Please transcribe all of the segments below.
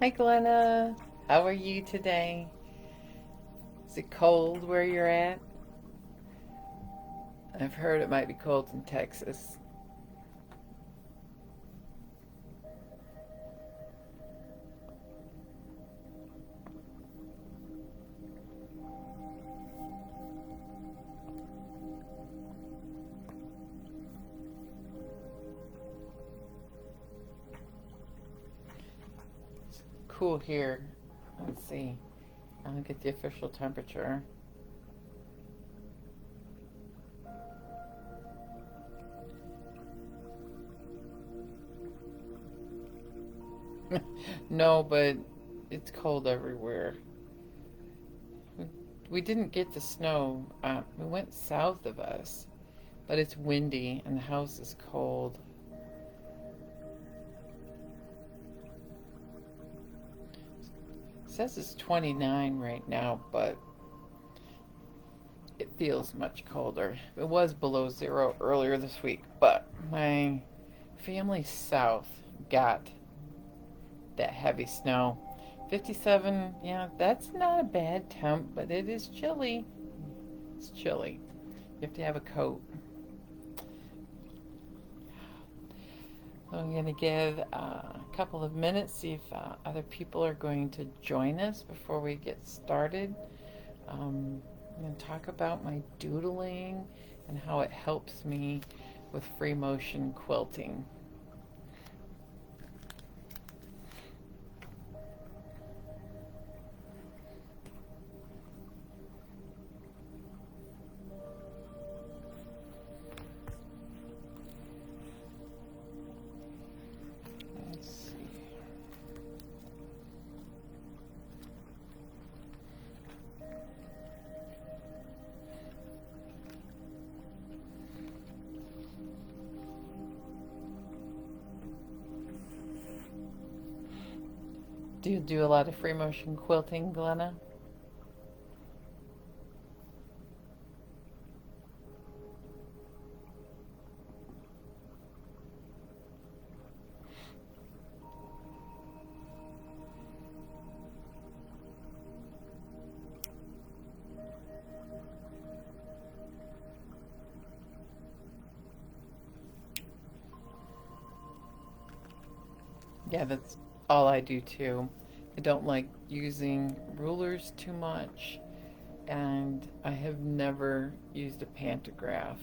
Hi, Glenna. How are you today? Is it cold where you're at? I've heard it might be cold in Texas. It's cool here. Let's see. I'll get the official temperature. No, but it's cold everywhere. We didn't get the snow. We went south of us, but it's windy and the house is cold. It says it's 29 right now, but it feels much colder. It was below zero earlier this week, but my family south got that heavy snow. 57, yeah, that's not a bad temp, but it is chilly. It's chilly. You have to have a coat. So I'm going to give a couple of minutes, see if other people are going to join us before we get started. I'm going to talk about my doodling and how it helps me with free motion quilting. Let's see. Do you do a lot of free motion quilting, Glenna? Yeah, that's all I do too. I don't like using rulers too much, and I have never used a pantograph.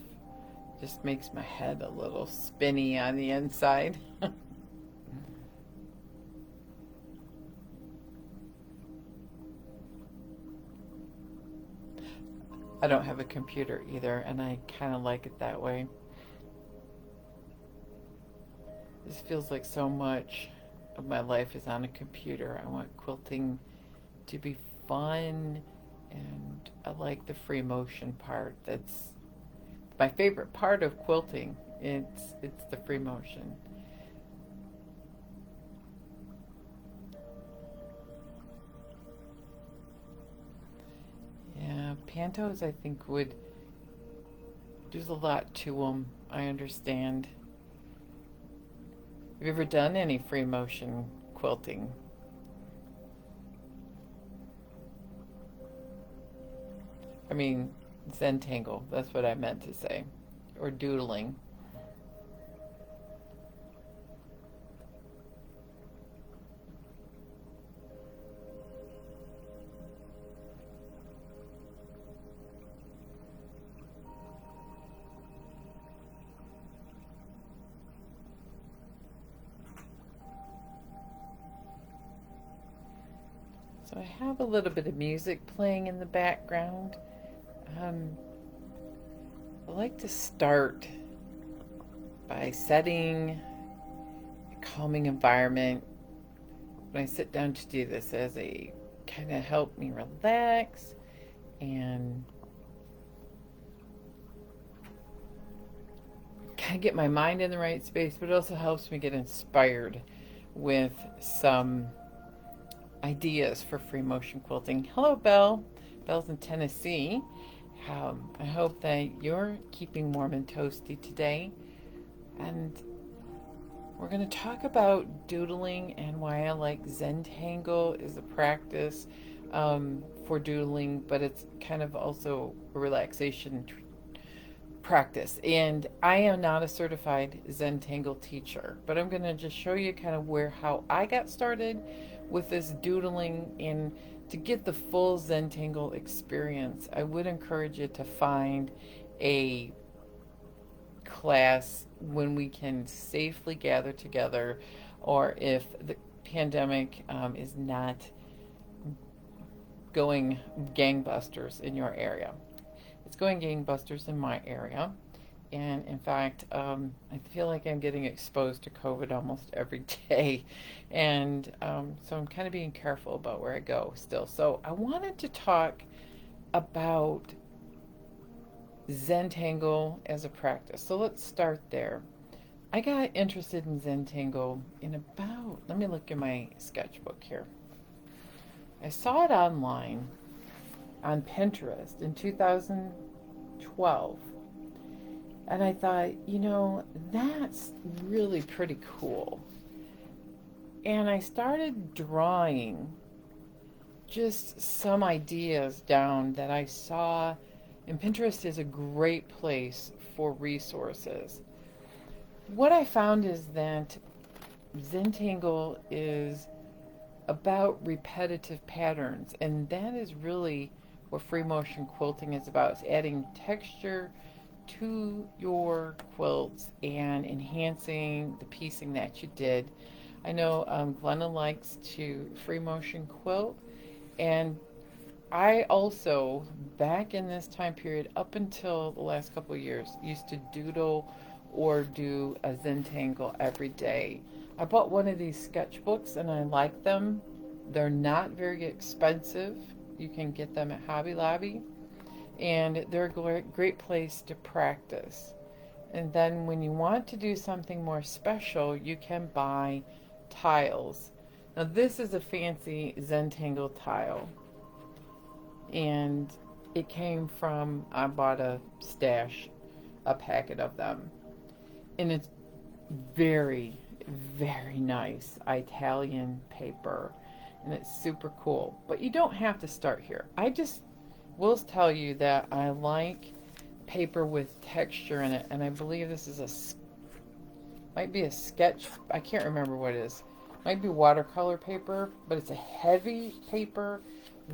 Just makes my head a little spinny on the inside. I don't have a computer either, and I kind of like it that way. This feels like so much of my life is on a computer. I want quilting to be fun, and I like the free motion part. That's my favorite part of quilting. It's the free motion. Yeah, pantos I think would there's a lot to them. I understand. Have you ever done any free motion quilting? I mean, Zentangle. That's what I meant to say, or doodling. So I have a little bit of music playing in the background. Um, I like to start by setting a calming environment when I sit down to do this as a kind of help me relax and kind of get my mind in the right space, but it also helps me get inspired with some ideas for free motion quilting. Hello, Belle. Belle's in Tennessee. I hope that you're keeping warm and toasty today. And We're going to talk about doodling and why I like Zentangle is a practice for doodling, but it's kind of also a relaxation practice. And I am not a certified Zentangle teacher, but I'm going to just show you kind of how I got started with this doodling. And to get the full Zentangle experience, I would encourage you to find a class when we can safely gather together, or if the pandemic is not going gangbusters in your area. It's going gangbusters in my area. And in fact, I feel like I'm getting exposed to COVID almost every day. And so I'm kind of being careful about where I go still. So I wanted to talk about Zentangle as a practice. So let's start there. I got interested in Zentangle in about, let me look in my sketchbook here. I saw it online on Pinterest in 2012. And I thought, that's really pretty cool. And I started drawing just some ideas down that I saw. And Pinterest is a great place for resources. What I found is that Zentangle is about repetitive patterns, and that is really what freemotion quilting is about. It's adding texture to your quilts and enhancing the piecing that you did. I know Glenna likes to freemotion quilt, and I also, back in this time period, up until the last couple of years, used to doodle or do a Zentangle every day. I bought one of these sketchbooks and I like them. They're not very expensive. You can get them at Hobby Lobby, and they're a great place to practice. And then when you want to do something more special, you can buy tiles. Now this is a fancy Zentangle tile, and it came from, I bought a packet of them, and it's very, very nice Italian paper, and it's super cool. But you don't have to start here. I just will tell you that I like paper with texture in it, and I believe this is might be a sketch, I can't remember what it is. Might be watercolor paper, but it's a heavy paper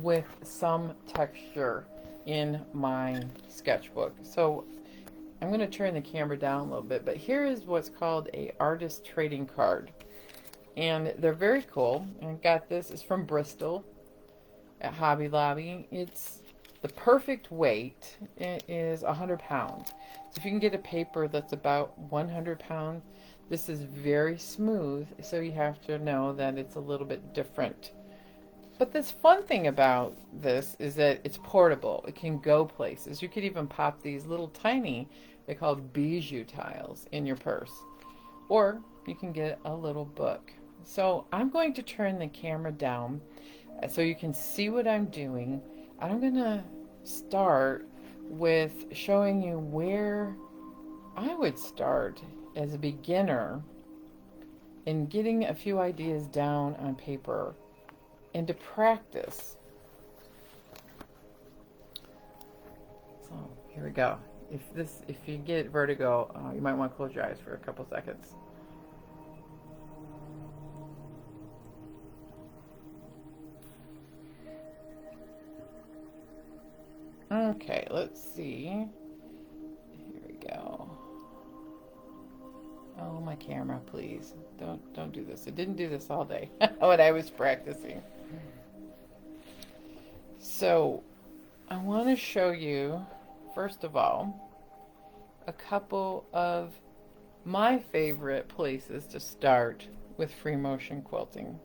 with some texture in my sketchbook. So I'm going to turn the camera down a little bit, but here is what's called a artist trading card, and they're very cool. And I got this, it's from Bristol at Hobby Lobby. It's the perfect weight. It is 100 pounds. So if you can get a paper that's about 100 pounds, this is very smooth, so you have to know that it's a little bit different. But this fun thing about this is that it's portable. It can go places. You could even pop these little tiny, they're called bijou tiles, in your purse. Or you can get a little book. So I'm going to turn the camera down so you can see what I'm doing. I'm going to start with showing you where I would start as a beginner in getting a few ideas down on paper and to practice. So here we go. If you get vertigo, you might want to close your eyes for a couple seconds. Okay, let's see. Here we go. Oh, my camera, please. Don't do this. It didn't do this all day when I was practicing. So, I want to show you, first of all, a couple of my favorite places to start with freemotion quilting.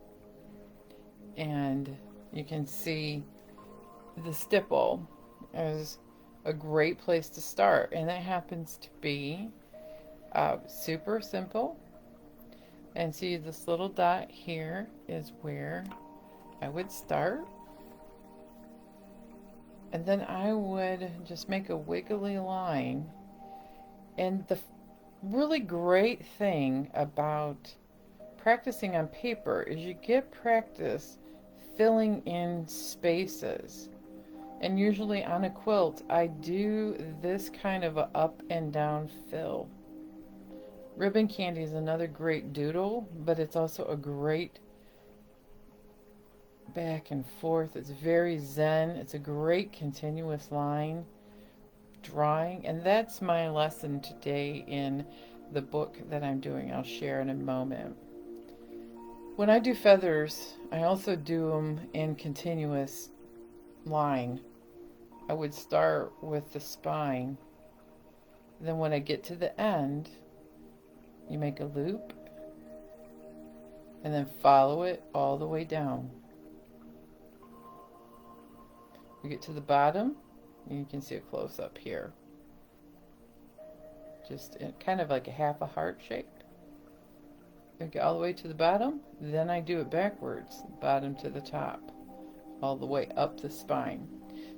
And you can see the stipple is a great place to start, and that happens to be super simple. And see, this little dot here is where I would start, and then I would just make a wiggly line, and really great thing about practicing on paper is you get practice filling in spaces. And usually on a quilt, I do this kind of a up and down fill. Ribbon candy is another great doodle, but it's also a great back and forth. It's very zen. It's a great continuous line drawing. And that's my lesson today in the book that I'm doing. I'll share in a moment. When I do feathers, I also do them in continuous line. I would start with the spine. Then when I get to the end, you make a loop and then follow it all the way down. You get to the bottom, and you can see a close up here. Just kind of like a half a heart shape. I get all the way to the bottom, then I do it backwards, bottom to the top, all the way up the spine.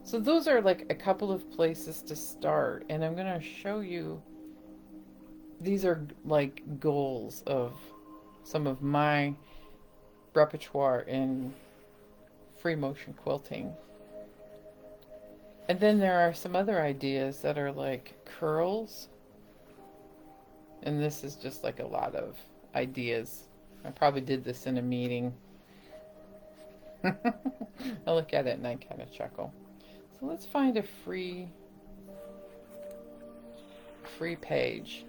So those are like a couple of places to start, and I'm going to show you, these are like goals of some of my repertoire in free motion quilting. And then there are some other ideas that are like curls, and this is just like a lot of ideas. I probably did this in a meeting. I look at it and I kind of chuckle. So let's find a free page.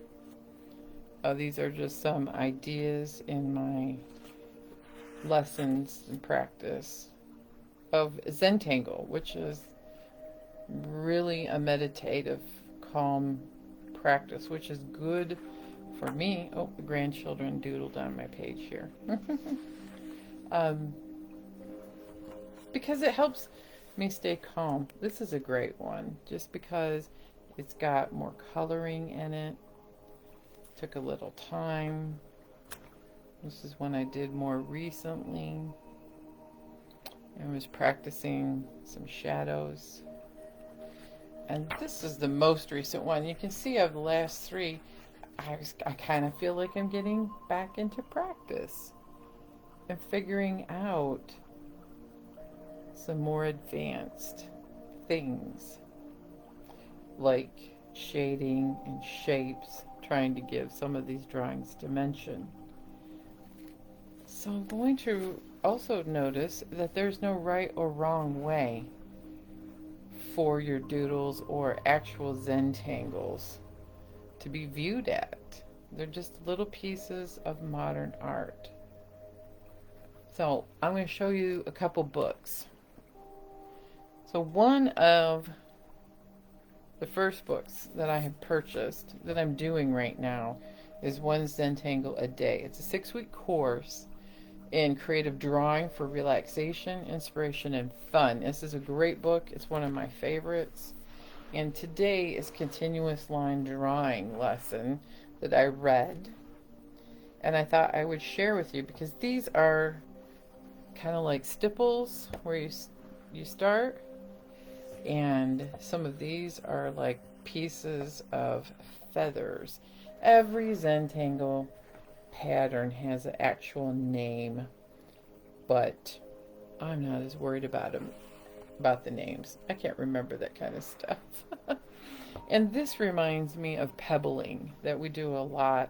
Oh, these are just some ideas in my lessons and practice of Zentangle, which is really a meditative, calm practice, which is good for me. Oh, the grandchildren doodled on my page here. Because it helps me stay calm. This is a great one, just because it's got more coloring in it. Took a little time. This is one I did more recently. I was practicing some shadows. And this is the most recent one. You can see of the last three, I kind of feel like I'm getting back into practice and figuring out some more advanced things like shading and shapes, trying to give some of these drawings dimension. So I'm going to also notice that there's no right or wrong way for your doodles or actual Zentangles to be viewed at. They're just little pieces of modern art. So I'm going to show you a couple books. So one of the first books that I have purchased, that I'm doing right now, is One Zentangle a Day. It's a 6-week course in creative drawing for relaxation, inspiration, and fun. This is a great book. It's one of my favorites. And today is continuous line drawing lesson that I read. And I thought I would share with you, because these are kind of like stipples where you start. And some of these are like pieces of feathers. Every Zentangle pattern has an actual name, but I'm not as worried about the names. I can't remember that kind of stuff. And this reminds me of pebbling that we do a lot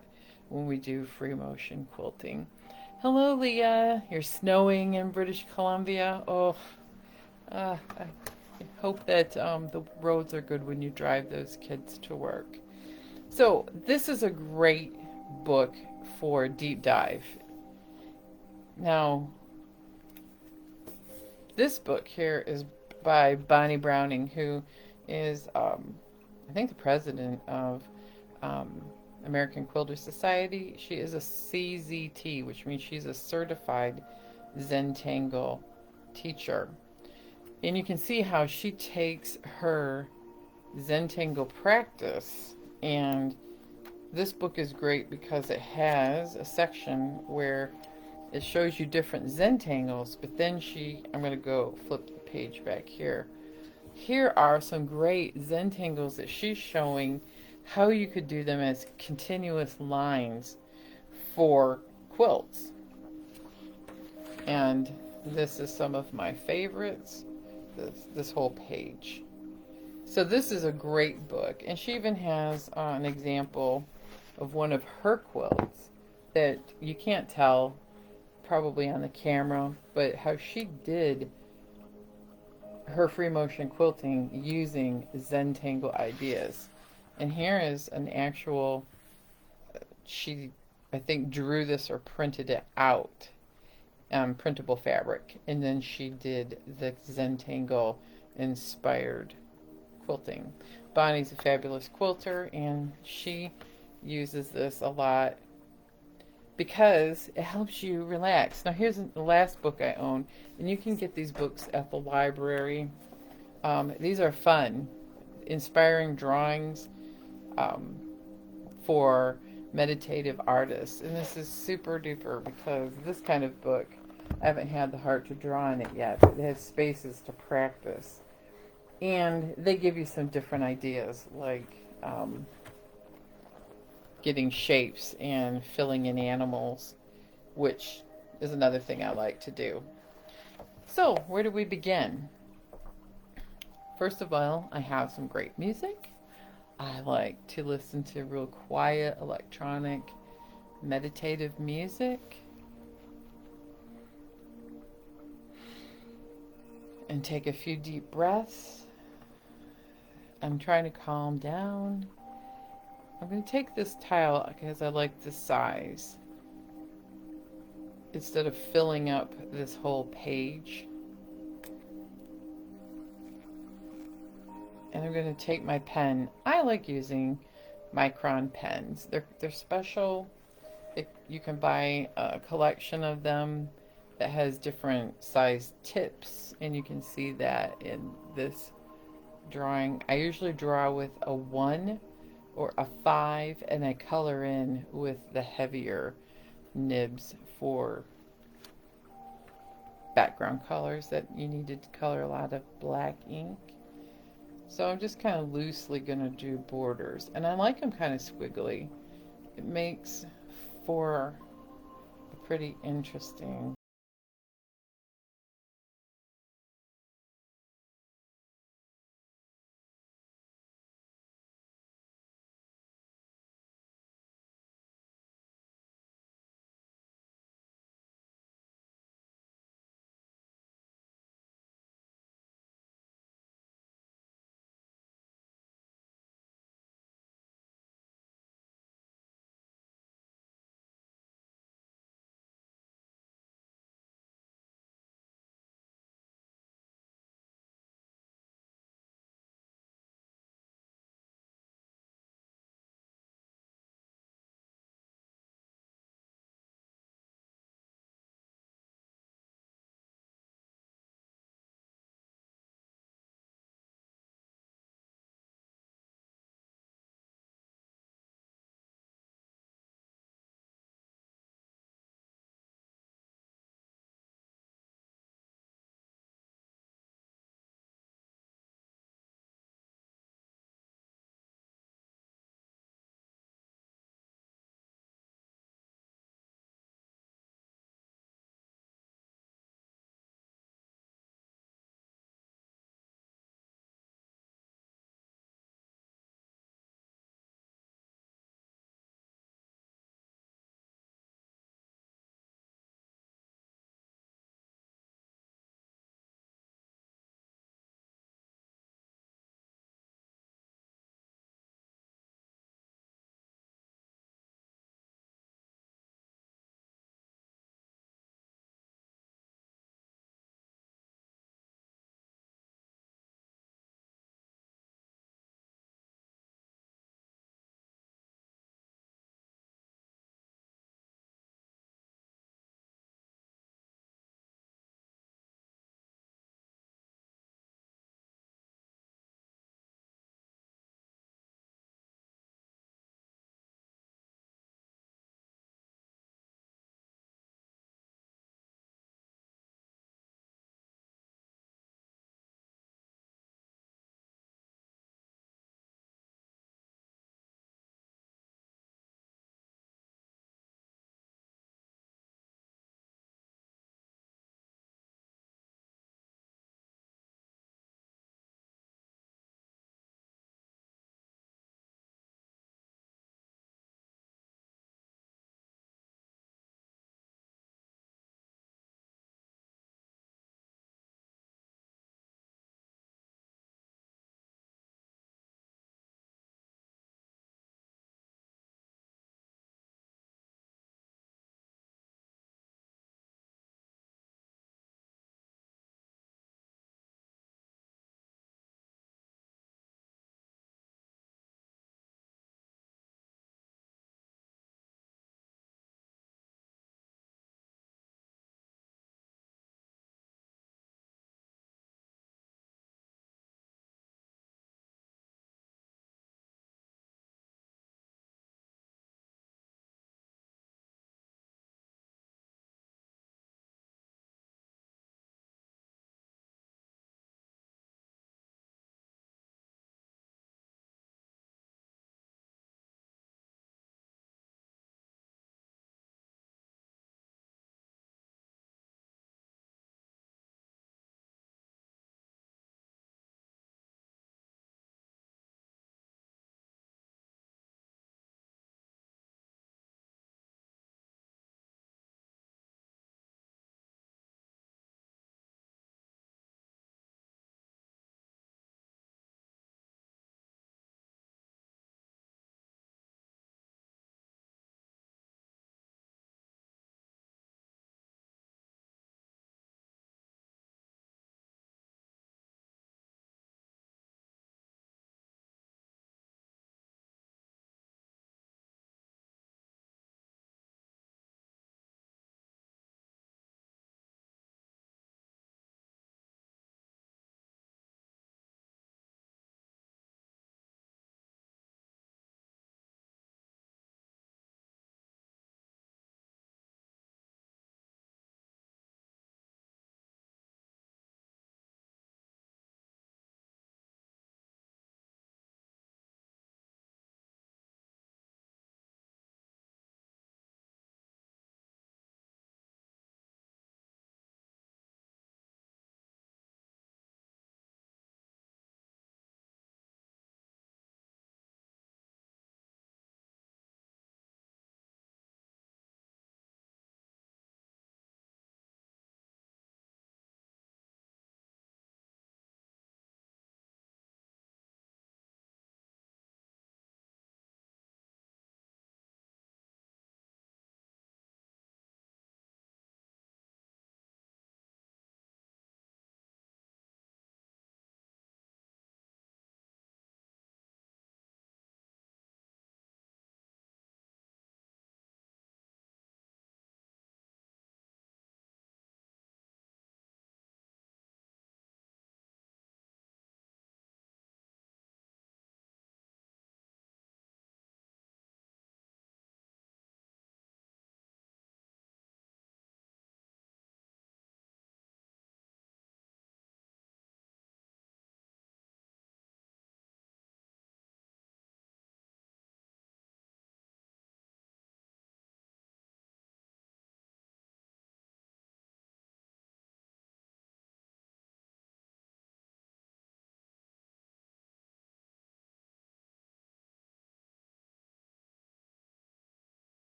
when we do free motion quilting. Hello, Leah. You're snowing in British Columbia. Oh, I hope that the roads are good when you drive those kids to work. So this is a great book for deep dive. Now, this book here is by Bonnie Browning, who is, I think, the president of American Quilter Society. She is a CZT, which means she's a certified Zentangle teacher. And you can see how she takes her Zentangle practice, and this book is great because it has a section where it shows you different Zentangles, but then I'm going to go flip the page back here. Here are some great Zentangles that she's showing how you could do them as continuous lines for quilts. And this is some of my favorites, this whole page. So this is a great book. And she even has an example of one of her quilts that you can't tell probably on the camera, but how she did her free motion quilting using Zentangle ideas. And here is an actual, she, I think, drew this or printed it out, printable fabric. And then she did the Zentangle inspired quilting. Bonnie's a fabulous quilter, and she uses this a lot because it helps you relax. Now, here's the last book I own, and you can get these books at the library. These are fun, inspiring drawings um, for meditative artists. And this is super duper because this kind of book, I haven't had the heart to draw in it yet, but it has spaces to practice. And they give you some different ideas, like getting shapes and filling in animals, which is another thing I like to do. So, where do we begin? First of all, I have some great music. I like to listen to real quiet, electronic, meditative music. And take a few deep breaths. I'm trying to calm down. I'm going to take this tile because I like the size, instead of filling up this whole page. And I'm going to take my pen. I like using micron pens. They're special. You can buy a collection of them that has different size tips, and you can see that in this drawing. I usually draw with a 1 or a 5, and I color in with the heavier nibs for background colors that you need to color a lot of black ink. So I'm just kind of loosely going to do borders, and I like them kind of squiggly. It makes for a pretty interesting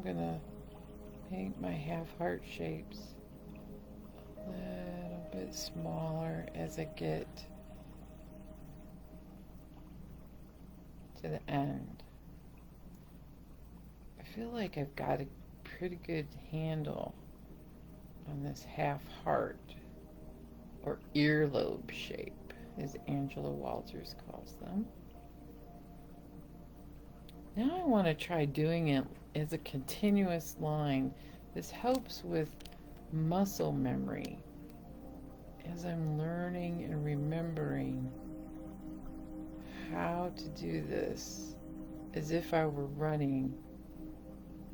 gonna make my half heart shapes a little bit smaller as I get to the end. I feel like I've got a pretty good handle on this half heart, or earlobe shape, as Angela Walters calls them. Now I want to try doing it as a continuous line. This helps with muscle memory as I'm learning and remembering how to do this as if I were running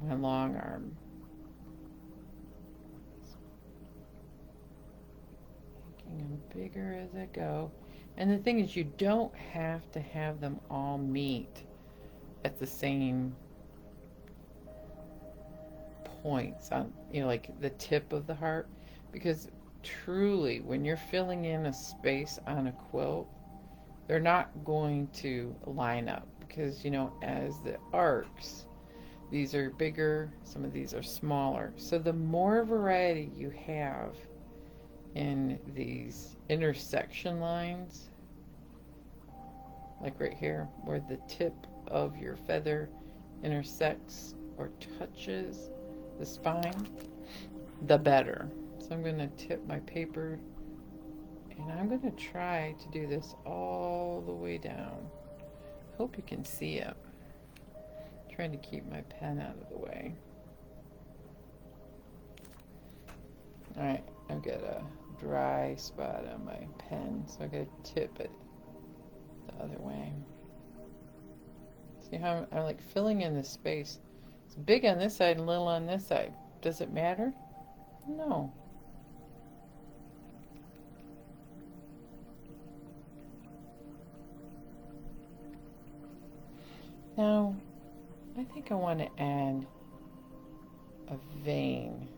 my long arm. Making them bigger as I go. And the thing is, you don't have to have them all meet at the same points on, like the tip of the heart, because truly when you're filling in a space on a quilt, they're not going to line up, because as the arcs, these are bigger, some of these are smaller. So the more variety you have in these intersection lines, like right here where the tip of your feather intersects or touches the spine, the better. So I'm going to tip my paper, and I'm going to try to do this all the way down. Hope you can see it. I'm trying to keep my pen out of the way. Alright, I've got a dry spot on my pen, so I'm going to tip it the other way. See how I'm like filling in the space. It's big on this side and little on this side. Does it matter? No. Now, I think I want to add a vein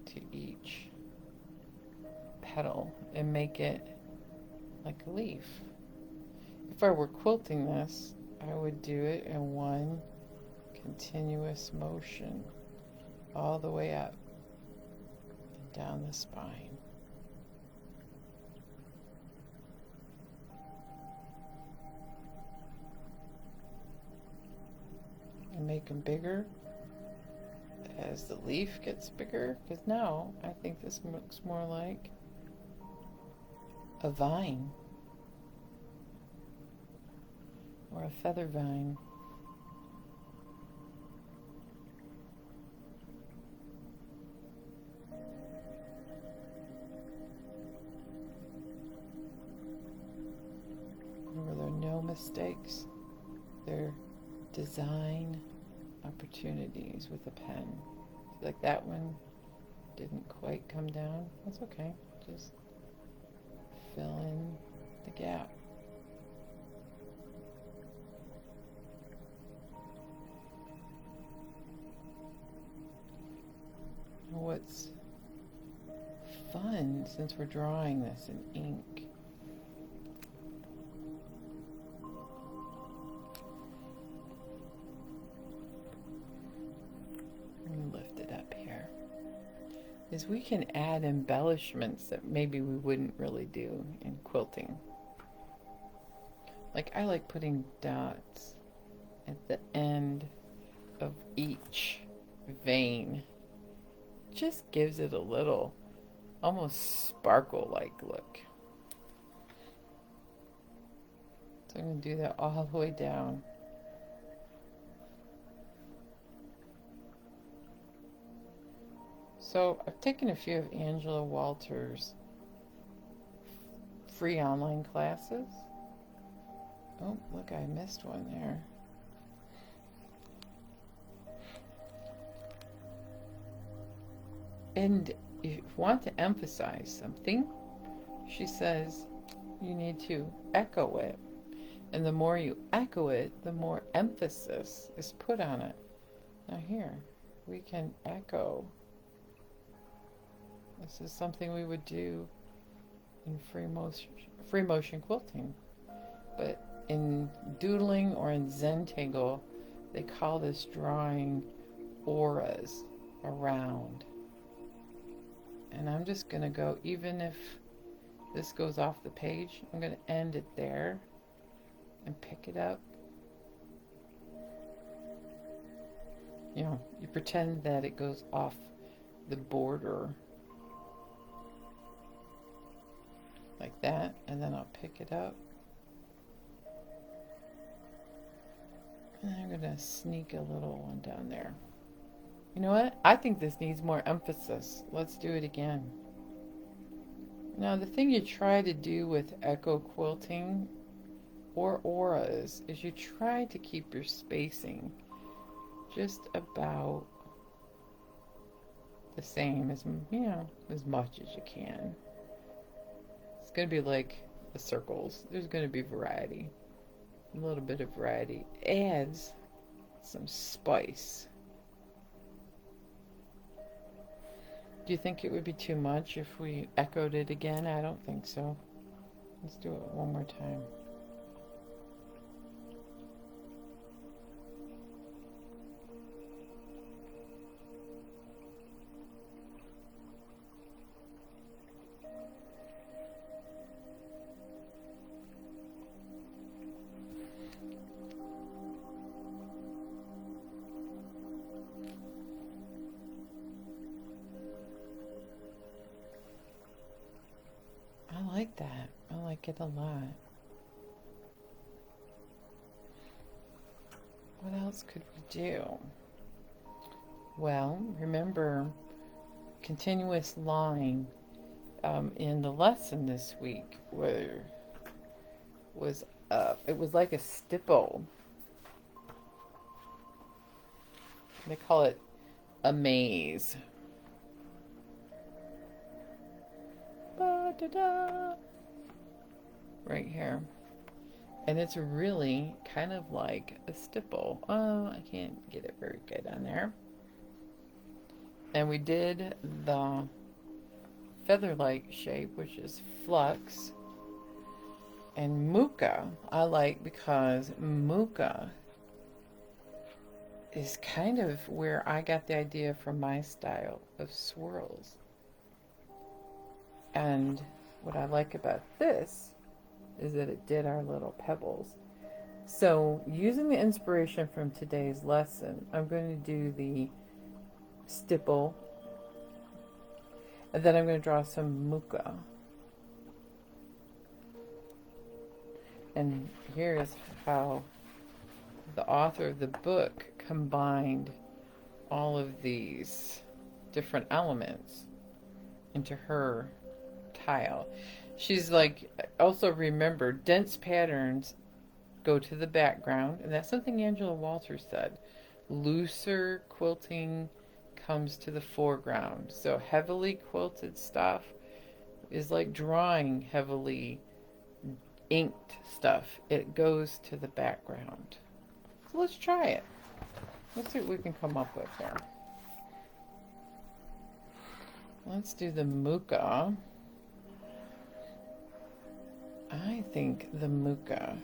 to each petal and make it like a leaf. If I were quilting this, I would do it in one continuous motion all the way up and down the spine. And make them bigger as the leaf gets bigger, because now I think this looks more like a vine or a feather vine. Remember, there are no mistakes. They're design opportunities with a pen. Like that one didn't quite come down. That's okay. Just fill in the gap. What's fun, since we're drawing this in ink, let me lift it up here, is we can add embellishments that maybe we wouldn't really do in quilting. Like I like putting dots at the end of each vein. Just gives it a little almost sparkle-like look. So I'm going to do that all the way down. So I've taken a few of Angela Walters' free online classes. Oh, look, I missed one there. And if you want to emphasize something, she says you need to echo it. And the more you echo it, the more emphasis is put on it. Now here, we can echo. This is something we would do in free motion quilting. But in doodling or in Zentangle, they call this drawing auras around. And I'm just going to go, even if this goes off the page, I'm going to end it there and pick it up. You know, you pretend that it goes off the border like that, and then I'll pick it up. And I'm going to sneak a little one down there. You know what? I think this needs more emphasis. Let's do it again. Now, the thing you try to do with echo quilting or auras is you try to keep your spacing just about the same as, you know, as much as you can. It's going to be like the circles. There's going to be variety. A little bit of variety adds some spice. Do you think it would be too much if we echoed it again? I don't think so. Let's do it one more time. I like that. I like it a lot. What else could we do? Well, remember continuous line in the lesson this week where it was like a stipple. They call it a maze. Ba-da-da. Right here. And it's really kind of like a stipple. Oh, I can't get it very good on there. And we did the feather-like shape, which is flux. And muka, I like because muka is kind of where I got the idea from my style of swirls. And what I like about this is that it did our little pebbles. So using the inspiration from today's lesson, I'm going to do the stipple, and then I'm going to draw some muka. And here's how the author of the book combined all of these different elements into her tile. She's like, also remember, dense patterns go to the background, and that's something Angela Walters said. Looser quilting comes to the foreground. So heavily quilted stuff is like drawing heavily inked stuff. It goes to the background. So let's try it. Let's see what we can come up with here. Let's do the muka. I think the muka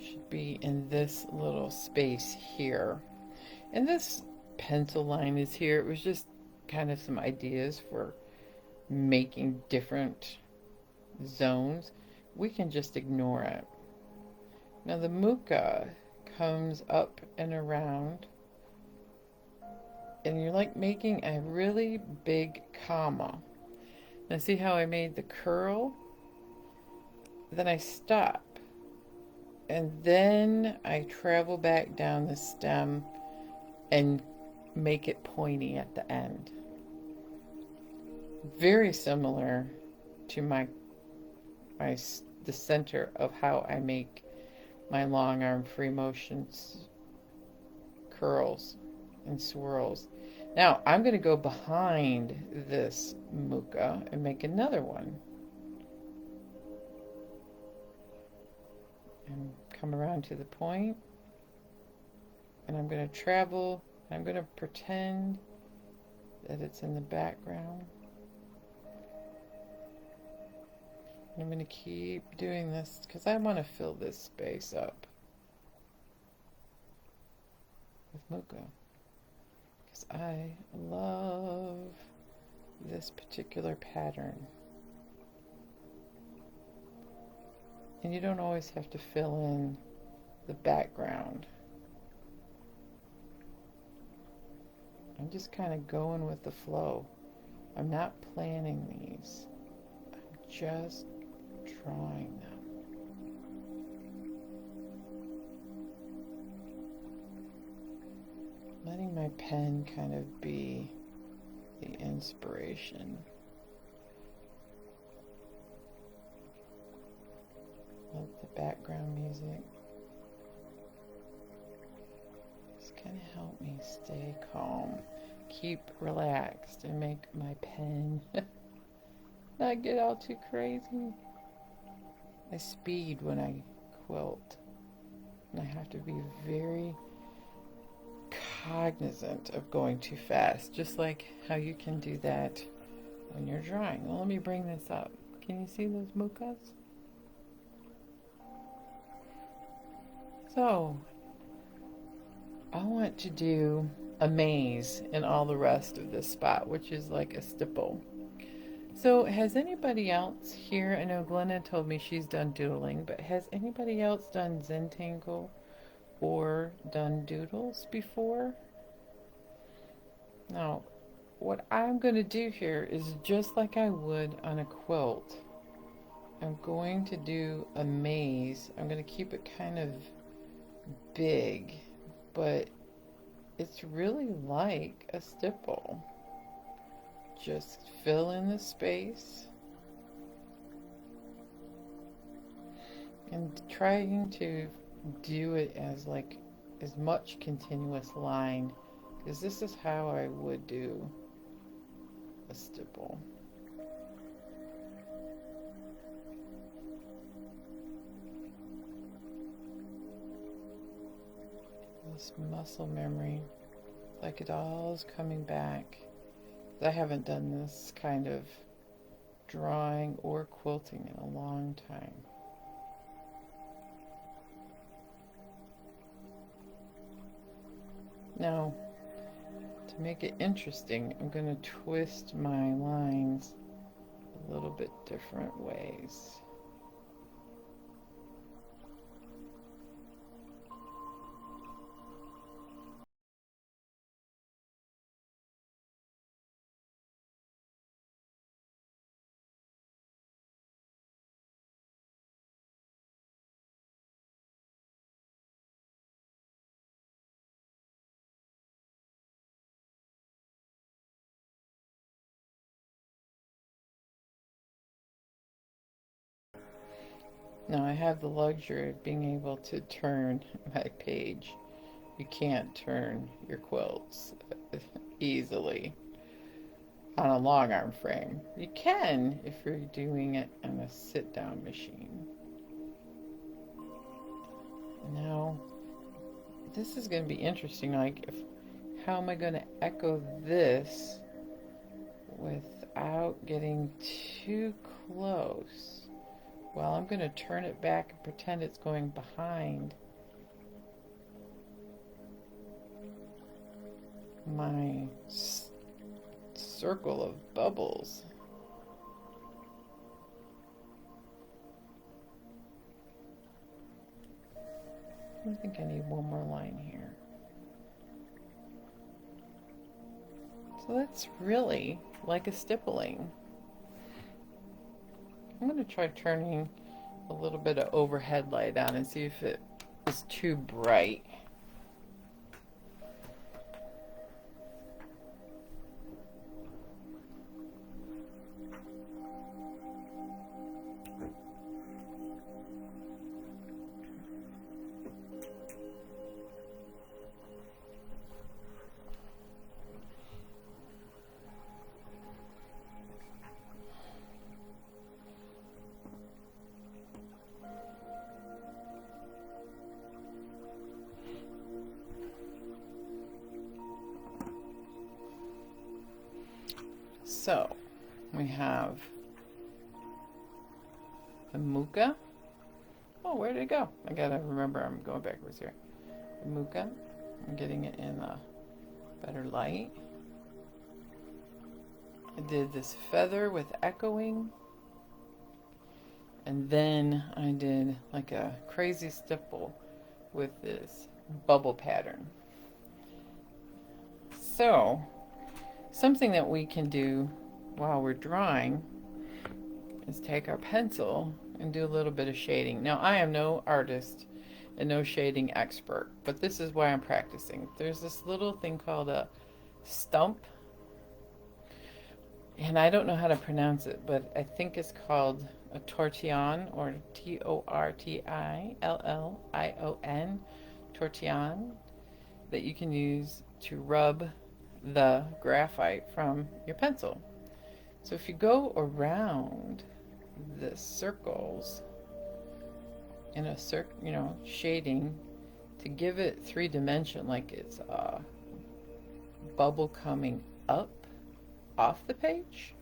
should be in this little space here. And this pencil line is here. It was just kind of some ideas for making different zones. We can just ignore it. Now the muka comes up and around, and you're like making a really big comma. Now see how I made the curl? Then I stop, and then I travel back down the stem and make it pointy at the end. Very similar to the center of how I make my long arm free motions, curls and swirls. Now I'm going to go behind this muka and make another one. And come around to the point, and I'm going to travel. I'm going to pretend that it's in the background. And I'm going to keep doing this because I want to fill this space up with muka. I love this particular pattern. And you don't always have to fill in the background. I'm just kind of going with the flow. I'm not planning these. I'm just drawing them. Letting my pen kind of be the inspiration. Let the background music just kind of help me stay calm, keep relaxed, and make my pen not get all too crazy. I speed when I quilt, and I have to be very cognizant of going too fast, just like how you can do that when you're drawing. Well, let me bring this up. Can you see those mucas? So, I want to do a maze in all the rest of this spot, which is like a stipple. So, has anybody else here, I know Glenna told me she's done doodling, but has anybody else done Zentangle or done doodles before? Now, what I'm going to do here is just like I would on a quilt. I'm going to do a maze. I'm going to keep it kind of big, but it's really like a stipple. Just fill in the space and trying to do it as like as much continuous line, because this is how I would do a stipple. This muscle memory, like it all is coming back. I haven't done this kind of drawing or quilting in a long time. Now, to make it interesting, I'm going to twist my lines a little bit different ways. Now I have the luxury of being able to turn my page. You can't turn your quilts easily on a long arm frame. You can if you're doing it on a sit down machine. Now this is going to be interesting, like how am I going to echo this without getting too close? Well, I'm going to turn it back and pretend it's going behind my circle of bubbles. I think I need one more line here. So that's really like a stippling. I'm going to try turning a little bit of overhead light on and see if it is too bright. So we have the muka. Oh, where did it go? I gotta remember I'm going backwards here. The muka. I'm getting it in the better light. I did this feather with echoing. And then I did like a crazy stipple with this bubble pattern. So, something that we can do while we're drawing is take our pencil and do a little bit of shading. Now, I am no artist and no shading expert, but this is why I'm practicing. There's this little thing called a stump, and I don't know how to pronounce it, but I think it's called a tortillon, or tortillon, tortillon, that you can use to rub the graphite from your pencil. So if you go around the circles in a shading to give it three-dimension, like it's a bubble coming up off the page,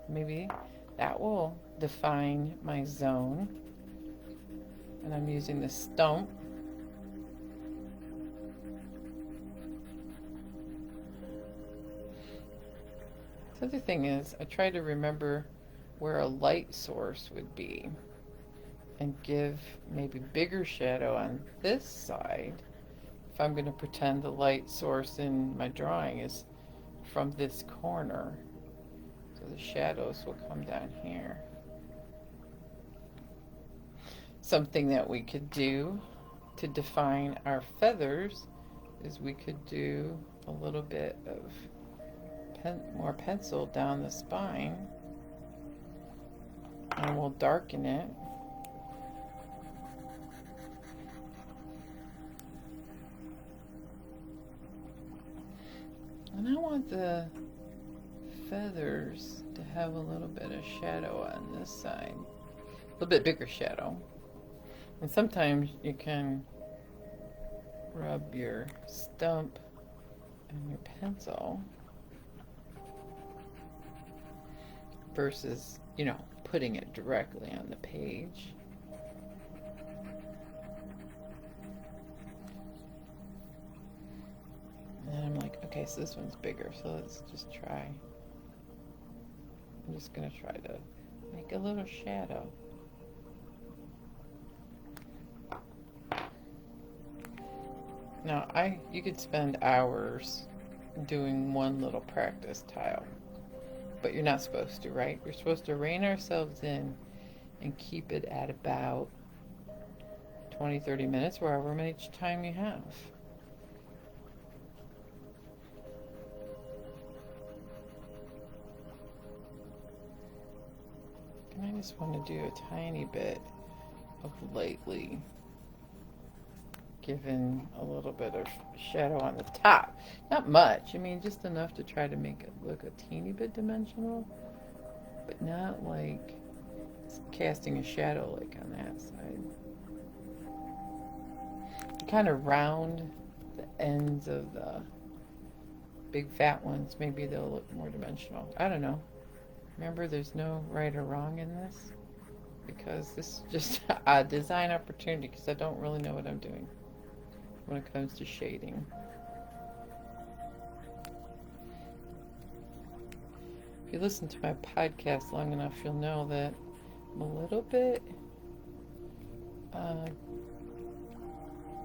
maybe that will define my zone. And I'm using the stump. The other thing is, I try to remember where a light source would be and give maybe bigger shadow on this side if I'm going to pretend the light source in my drawing is from this corner. So the shadows will come down here. Something that we could do to define our feathers is we could do a little bit of more pencil down the spine, and we'll darken it. And I want the feathers to have a little bit of shadow on this side, a little bit bigger shadow. And sometimes you can rub your stump and your pencil versus, putting it directly on the page. And then I'm like, okay, so this one's bigger, so let's just try. I'm just going to try to make a little shadow. Now, you could spend hours doing one little practice tile, but you're not supposed to, right? We're supposed to rein ourselves in and keep it at about 20-30 minutes, wherever much time you have. And I just want to do a tiny bit of lightly giving a little bit of shadow on the top. Not much, just enough to try to make it look a teeny bit dimensional, but not like it's casting a shadow like on that side. Kind of round the ends of the big fat ones, maybe they'll look more dimensional. I don't know. Remember, there's no right or wrong in this, because this is just a design opportunity, because I don't really know what I'm doing when it comes to shading. If you listen to my podcast long enough, you'll know that I'm a little bit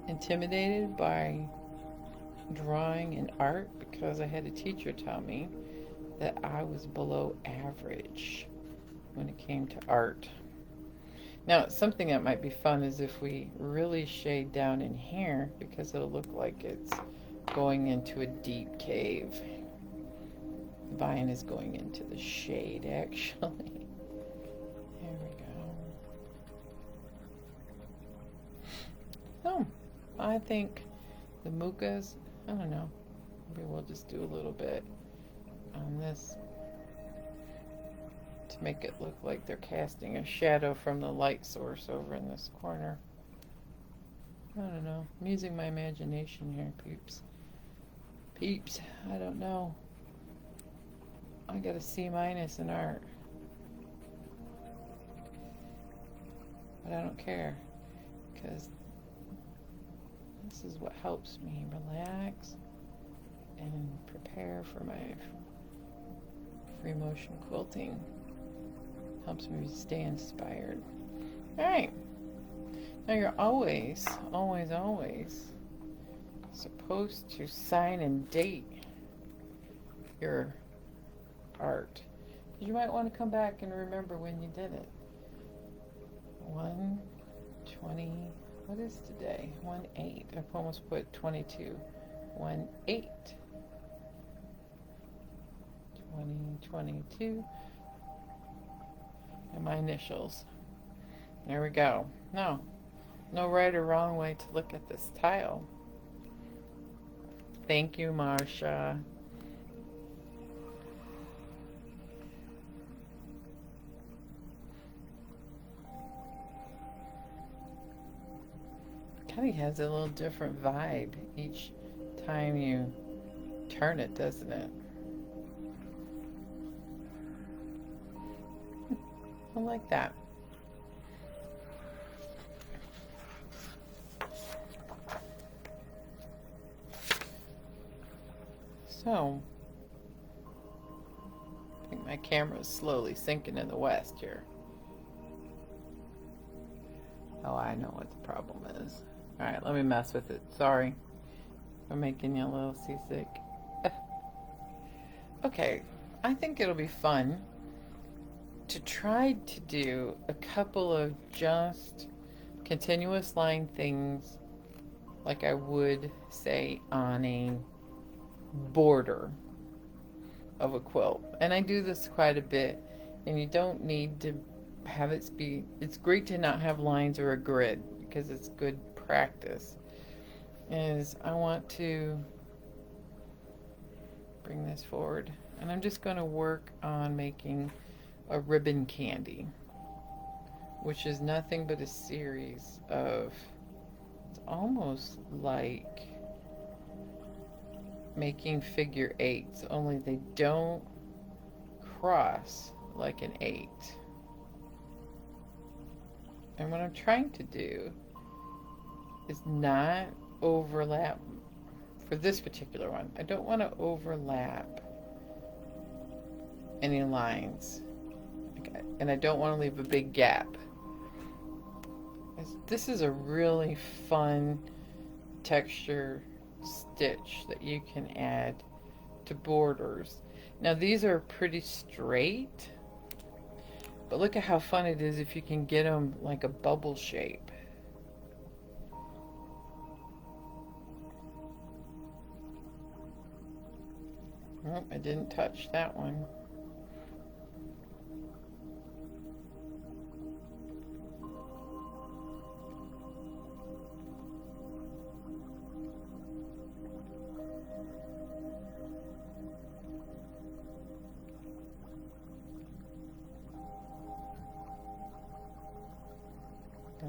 intimidated by drawing and art, because I had a teacher tell me that I was below average when it came to art. Now, something that might be fun is if we really shade down in here, because it'll look like it's going into a deep cave. The vine is going into the shade, actually. There we go. Oh, I think the mucas, I don't know, maybe we'll just do a little bit on this to make it look like they're casting a shadow from the light source over in this corner. I don't know. I'm using my imagination here, peeps. Peeps, I don't know. I got a C- in art. But I don't care, because This is what helps me relax and prepare for my free motion quilting. Helps me stay inspired. Alright. Now you're always supposed to sign and date your art. You might want to come back and remember when you did it. 1/20, what is today? 1/8. I've almost put 22. 1/8. 2022. And my initials. There we go. No right or wrong way to look at this tile. Thank you, Marsha. Kind of has a little different vibe each time you turn it, doesn't it? I like that. So, I think my camera is slowly sinking in the west here. Oh, I know what the problem is. Alright, let me mess with it. Sorry. I'm making you a little seasick. Okay, I think it'll be fun to try to do a couple of just continuous line things like I would say on a border of a quilt. And I do this quite a bit, and you don't need to have it be, it's great to not have lines or a grid because it's good practice. Is I want to bring this forward, and I'm just going to work on making a ribbon candy, which is nothing but a series of, it's almost like making figure eights, only they don't cross like an 8. And what I'm trying to do is not overlap. For this particular one, I don't want to overlap any lines, and I don't want to leave a big gap. This is a really fun texture stitch that you can add to borders. Now these are pretty straight, but look at how fun it is if you can get them like a bubble shape. Oh, I didn't touch that one.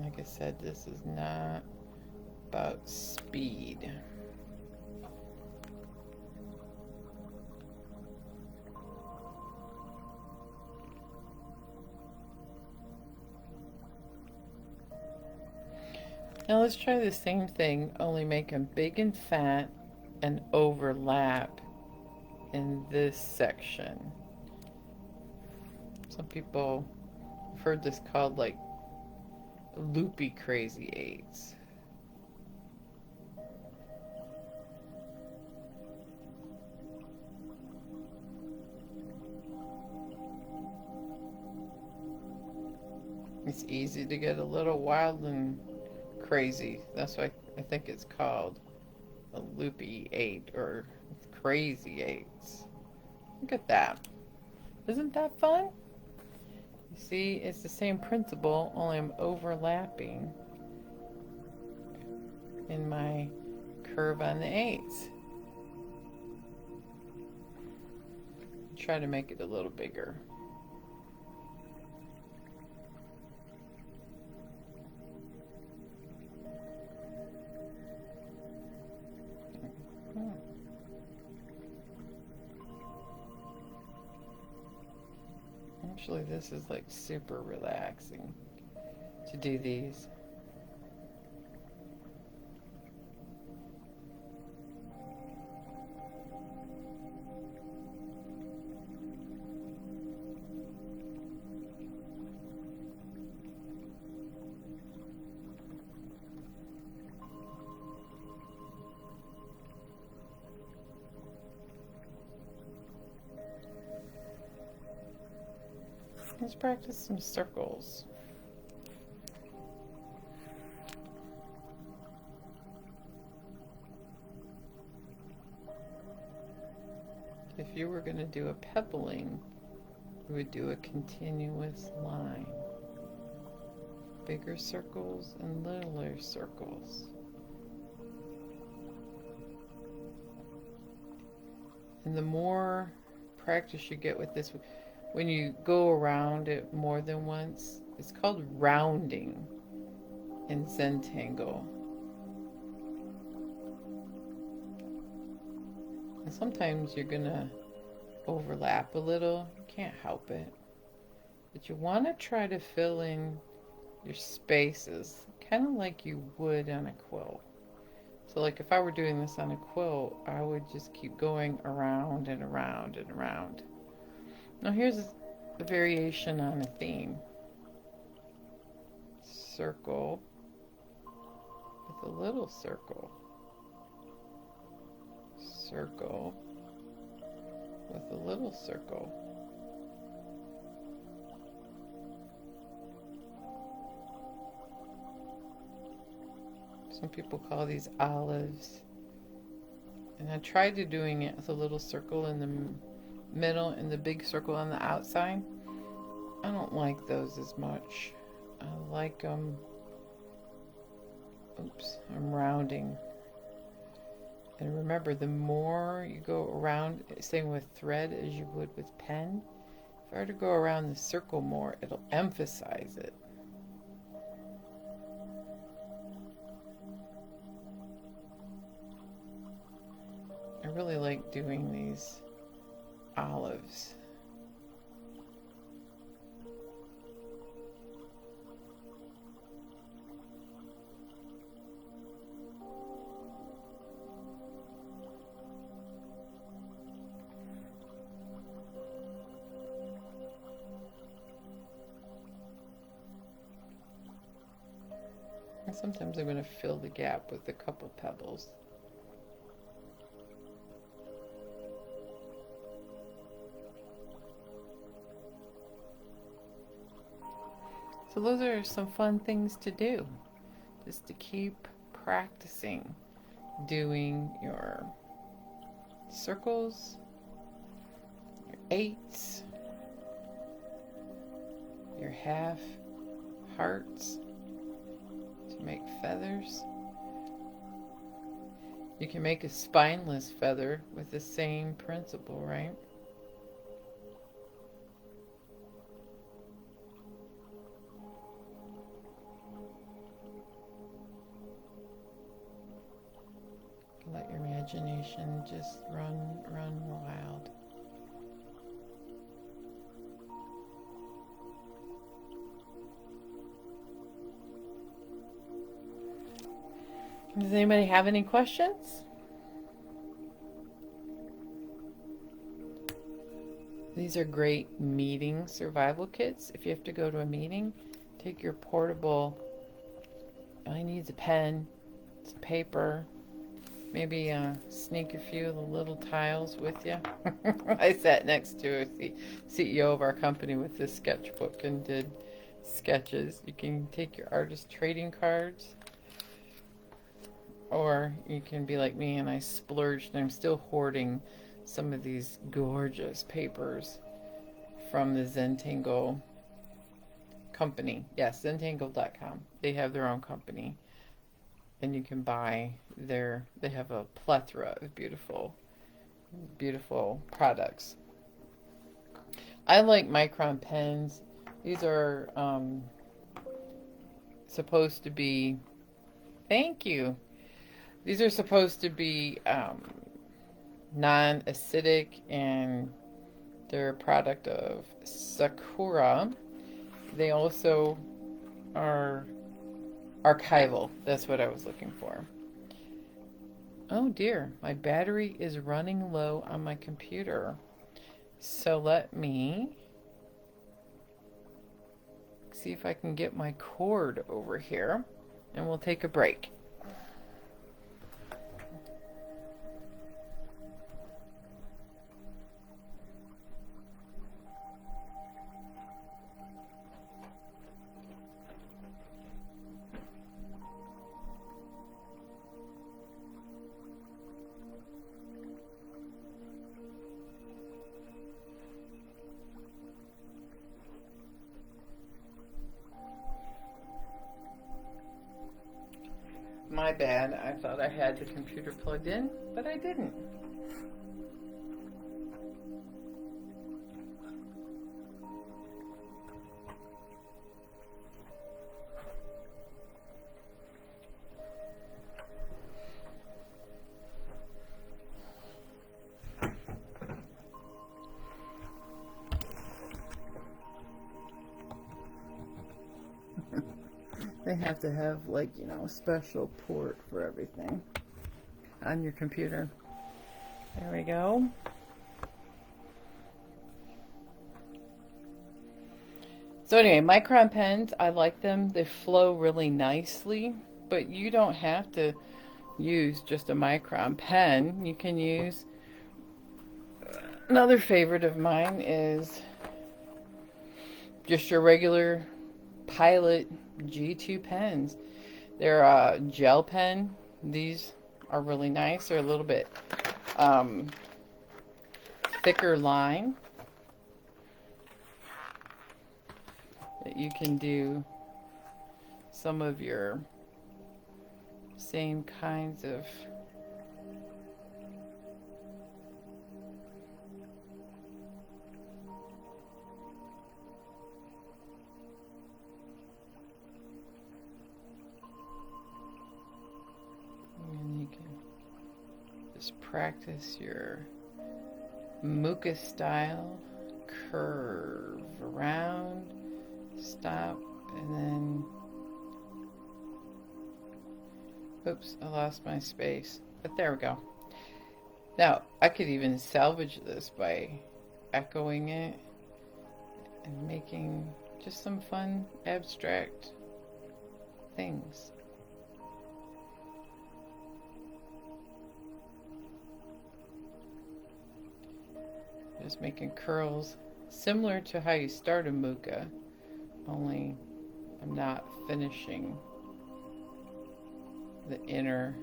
Like I said, this is not about speed. Now let's try the same thing, only make them big and fat and overlap in this section. Some people have heard this called like loopy crazy eights. It's easy to get a little wild and crazy. That's why I think it's called a loopy 8 or crazy 8s. Look at that. Isn't that fun? You see, it's the same principle, only I'm overlapping in my curve on the 8s. Try to make it a little bigger. Actually, this is like super relaxing to do these. Let's practice some circles. If you were going to do a pebbling, you would do a continuous line. Bigger circles and littler circles. And the more practice you get with this, when you go around it more than once, it's called rounding in Zentangle. And sometimes you're gonna overlap a little, you can't help it. But you want to try to fill in your spaces, kind of like you would on a quilt. So like if I were doing this on a quilt, I would just keep going around and around and around. Now here's a variation on a theme. Circle with a little circle. Circle with a little circle. Some people call these olives. And I tried to doing it with a little circle in the middle and the big circle on the outside. I don't like those as much. I like them, oops, I'm rounding. And remember, the more you go around, same with thread as you would with pen, if I were to go around the circle more, it'll emphasize it. I really like doing these olives. And sometimes I'm going to fill the gap with a couple pebbles. So those are some fun things to do, just to keep practicing doing your circles, your eights, your half hearts to make feathers. You can make a spineless feather with the same principle, right? Let your imagination just run wild. Does anybody have any questions? These are great meeting survival kits. If you have to go to a meeting, take your portable, all you need is a pen, some paper, maybe sneak a few of the little tiles with you. I sat next to a CEO of our company with this sketchbook and did sketches. You can take your artist trading cards, or you can be like me and I splurged, and I'm still hoarding some of these gorgeous papers from the Zentangle company. Yes, zentangle.com. They have their own company. And you can buy they have a plethora of beautiful, beautiful products. I like micron pens. These are supposed to be, thank you. These are supposed to be non-acidic, and they're a product of Sakura. They also are archival. That's what I was looking for. Oh dear, my battery is running low on my computer. So let me see if I can get my cord over here, and we'll take a break. my bad. I thought I had the computer plugged in, but I didn't. They have to have, like, you know, a special port for everything on your computer. There we go. So anyway, micron pens, I like them. They flow really nicely, but you don't have to use just a micron pen. You can use, another favorite of mine is just your regular Pilot G2 pens. They're a gel pen. These are really nice. They're a little bit thicker line that you can do some of your same kinds of practice your muka style curve around, stop, and then oops, I lost my space, but there we go. Now I could even salvage this by echoing it and making just some fun abstract things. Just making curls similar to how you start a muka, only I'm not finishing the inner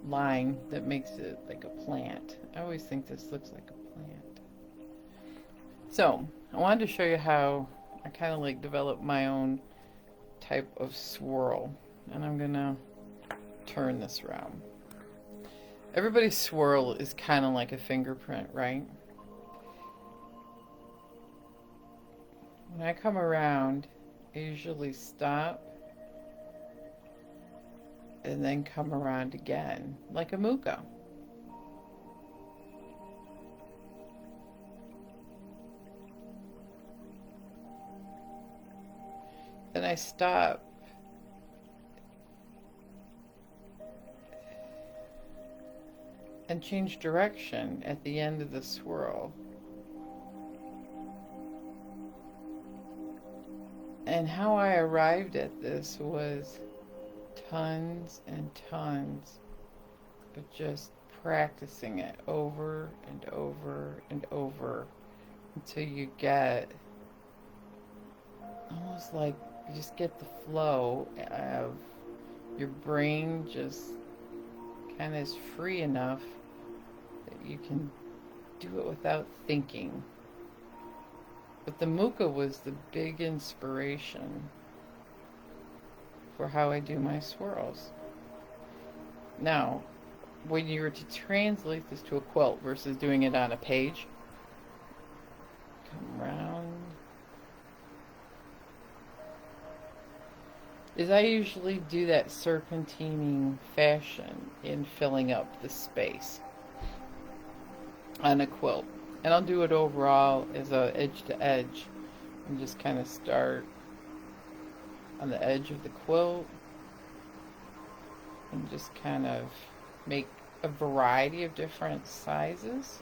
line that makes it like a plant. I always think this looks like a plant. So I wanted to show you how I kind of like develop my own type of swirl, and I'm gonna turn this around. Everybody's swirl is kind of like a fingerprint, right? When I come around, I usually stop and then come around again, like a muka. Then I stop and change direction at the end of the swirl. And how I arrived at this was tons and tons of just practicing it over and over and over until you get almost like you just get the flow of your brain just kind of is free enough that you can do it without thinking. But the muka was the big inspiration for how I do my swirls. Now, when you were to translate this to a quilt versus doing it on a page, come around, is I usually do that serpentining fashion in filling up the space on a quilt. And I'll do it overall as a edge to edge and just kind of start on the edge of the quilt and just kind of make a variety of different sizes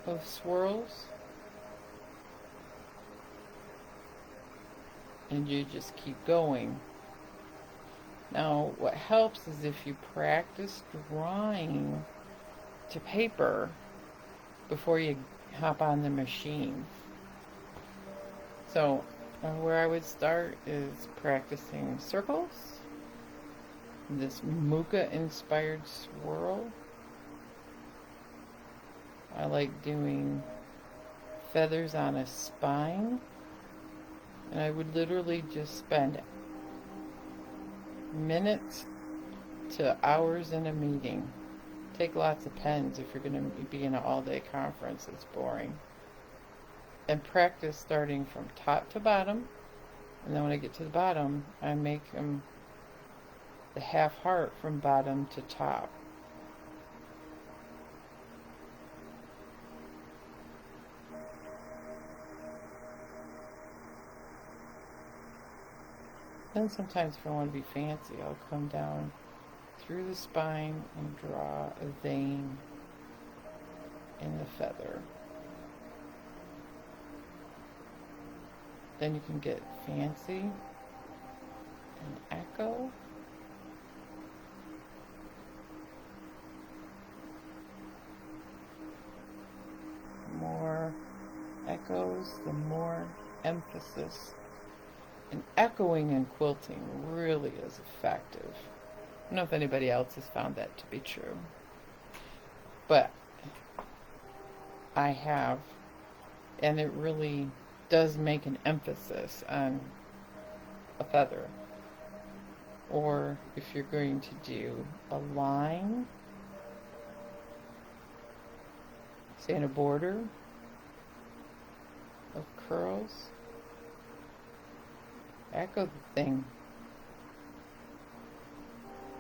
of swirls. And you just keep going. Now, what helps is if you practice drawing to paper before you hop on the machine. So, where I would start is practicing circles, this muka inspired swirl. I like doing feathers on a spine, and I would literally just spend minutes to hours in a meeting. Take lots of pens if you're going to be in an all-day conference. It's boring. And practice starting from top to bottom. And then when I get to the bottom, I make them the half heart from bottom to top. Then sometimes if I want to be fancy, I'll come down through the spine and draw a vein in the feather. Then you can get fancy and echo. More echoes, the more emphasis. And echoing in quilting really is effective. I don't know if anybody else has found that to be true, but I have, and it really does make an emphasis on a feather. Or if you're going to do a line, say in a border of curls, echo the thing.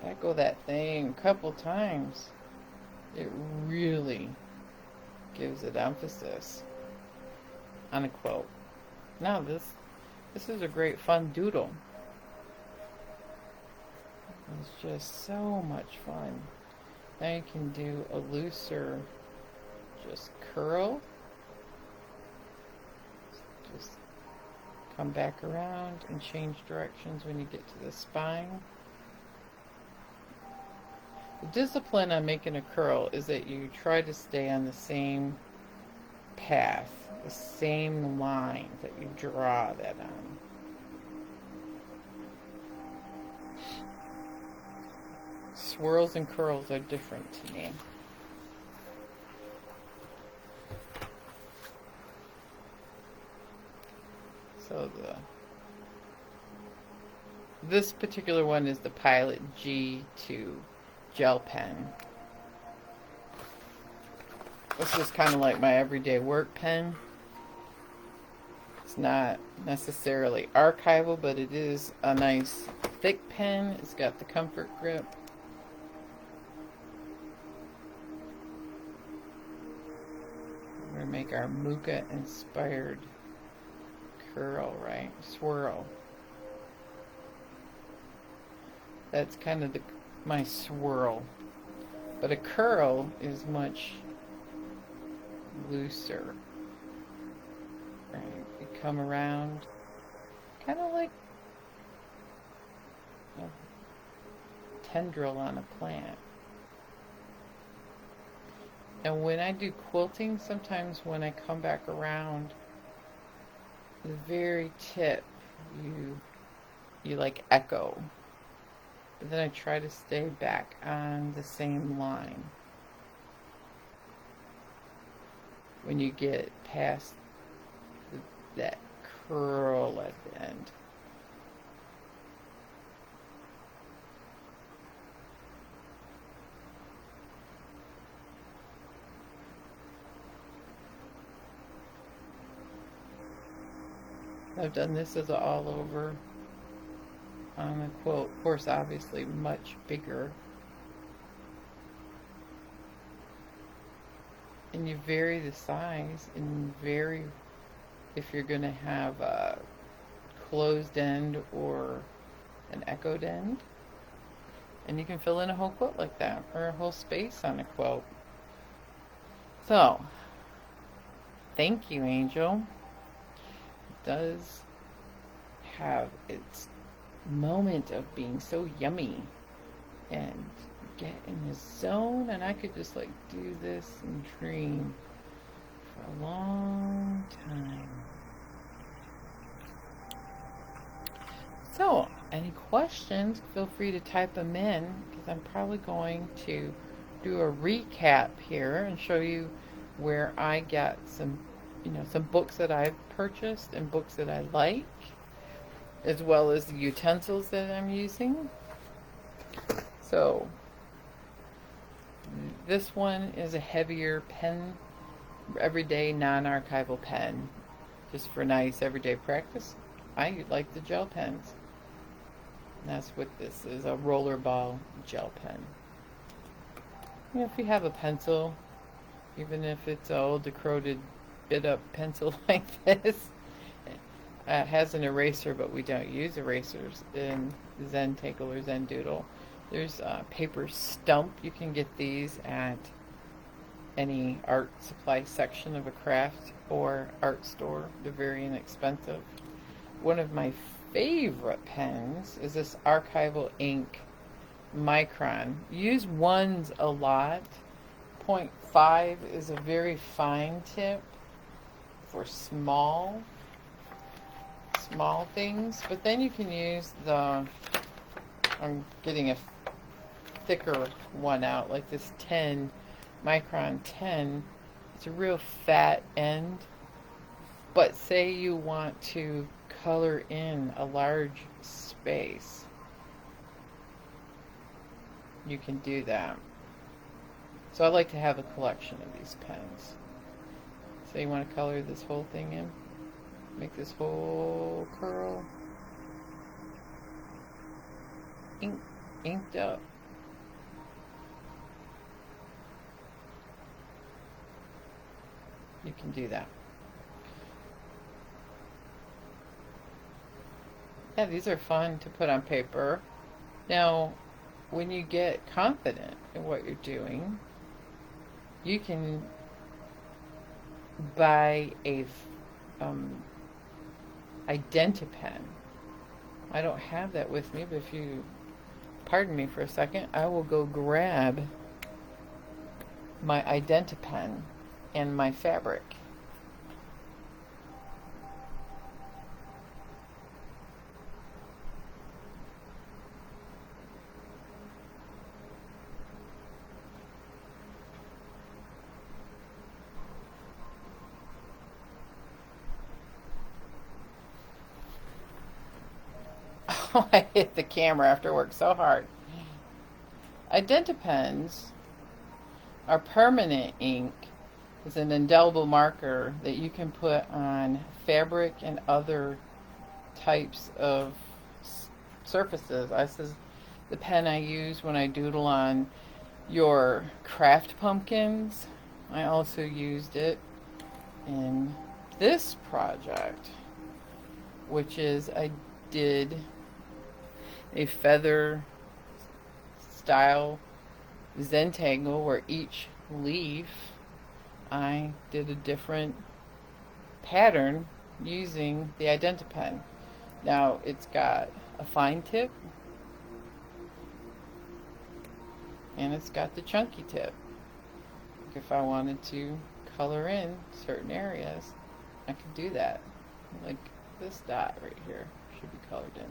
Echo that thing a couple times. It really gives it emphasis on a quilt. Now this is a great fun doodle. It's just so much fun. Now you can do a looser just curl. Just come back around and change directions when you get to the spine. The discipline on making a curl is that you try to stay on the same path, the same line that you draw that on. Swirls and curls are different to me. So this particular one is the Pilot G2 gel pen. This is kind of like my everyday work pen. It's not necessarily archival, but it is a nice thick pen. It's got the comfort grip. We're going to make our Muka inspired curl, right? Swirl. That's kind of my swirl. But a curl is much looser. Right? You come around kind of like a tendril on a plant. And when I do quilting, sometimes when I come back around the very tip, you like echo. But then I try to stay back on the same line when you get past that curl at the end. I've done this as an all over on a quilt. Of course, obviously much bigger. And you vary the size and vary if you're going to have a closed end or an echoed end. And you can fill in a whole quilt like that, or a whole space on a quilt. So, thank you, Angel. It does have its moment of being so yummy and get in the zone, and I could just like do this and dream for a long time. So, any questions, feel free to type them in, because I'm probably going to do a recap here and show you where I get some, some books that I've purchased and books that I like, as well as the utensils that I'm using. So this one is a heavier pen, everyday non-archival pen, just for nice everyday practice. I like the gel pens. And that's what this is, a rollerball gel pen. You know, if you have a pencil, even if it's an old decrepit bit up pencil like this, it has an eraser, but we don't use erasers in Zentangle or Zen Doodle. There's a paper stump. You can get these at any art supply section of a craft or art store. They're very inexpensive. One of my favorite pens is this archival ink micron. Use ones a lot. 0.5 is a very fine tip for small things, but then you can use the, I'm getting a thicker one out, like this 10 micron 10. It's a real fat end, but say you want to color in a large space, you can do that. So I like to have a collection of these pens. So you want to color this whole thing in, make this whole curl inked up. You can do that. Yeah, these are fun to put on paper. Now, when you get confident in what you're doing, you can buy a Identi-pen. I don't have that with me, but if you pardon me for a second, I will go grab my Identi-pen and my fabric. Oh, I hit the camera after work so hard. Identi-pens are permanent ink. It's an indelible marker that you can put on fabric and other types of surfaces. This is the pen I use when I doodle on your craft pumpkins. I also used it in this project, which is I did a feather style Zentangle where each leaf I did a different pattern using the Identi-pen. Now it's got a fine tip and it's got the chunky tip. If I wanted to color in certain areas, I could do that. Like this dot right here should be colored in.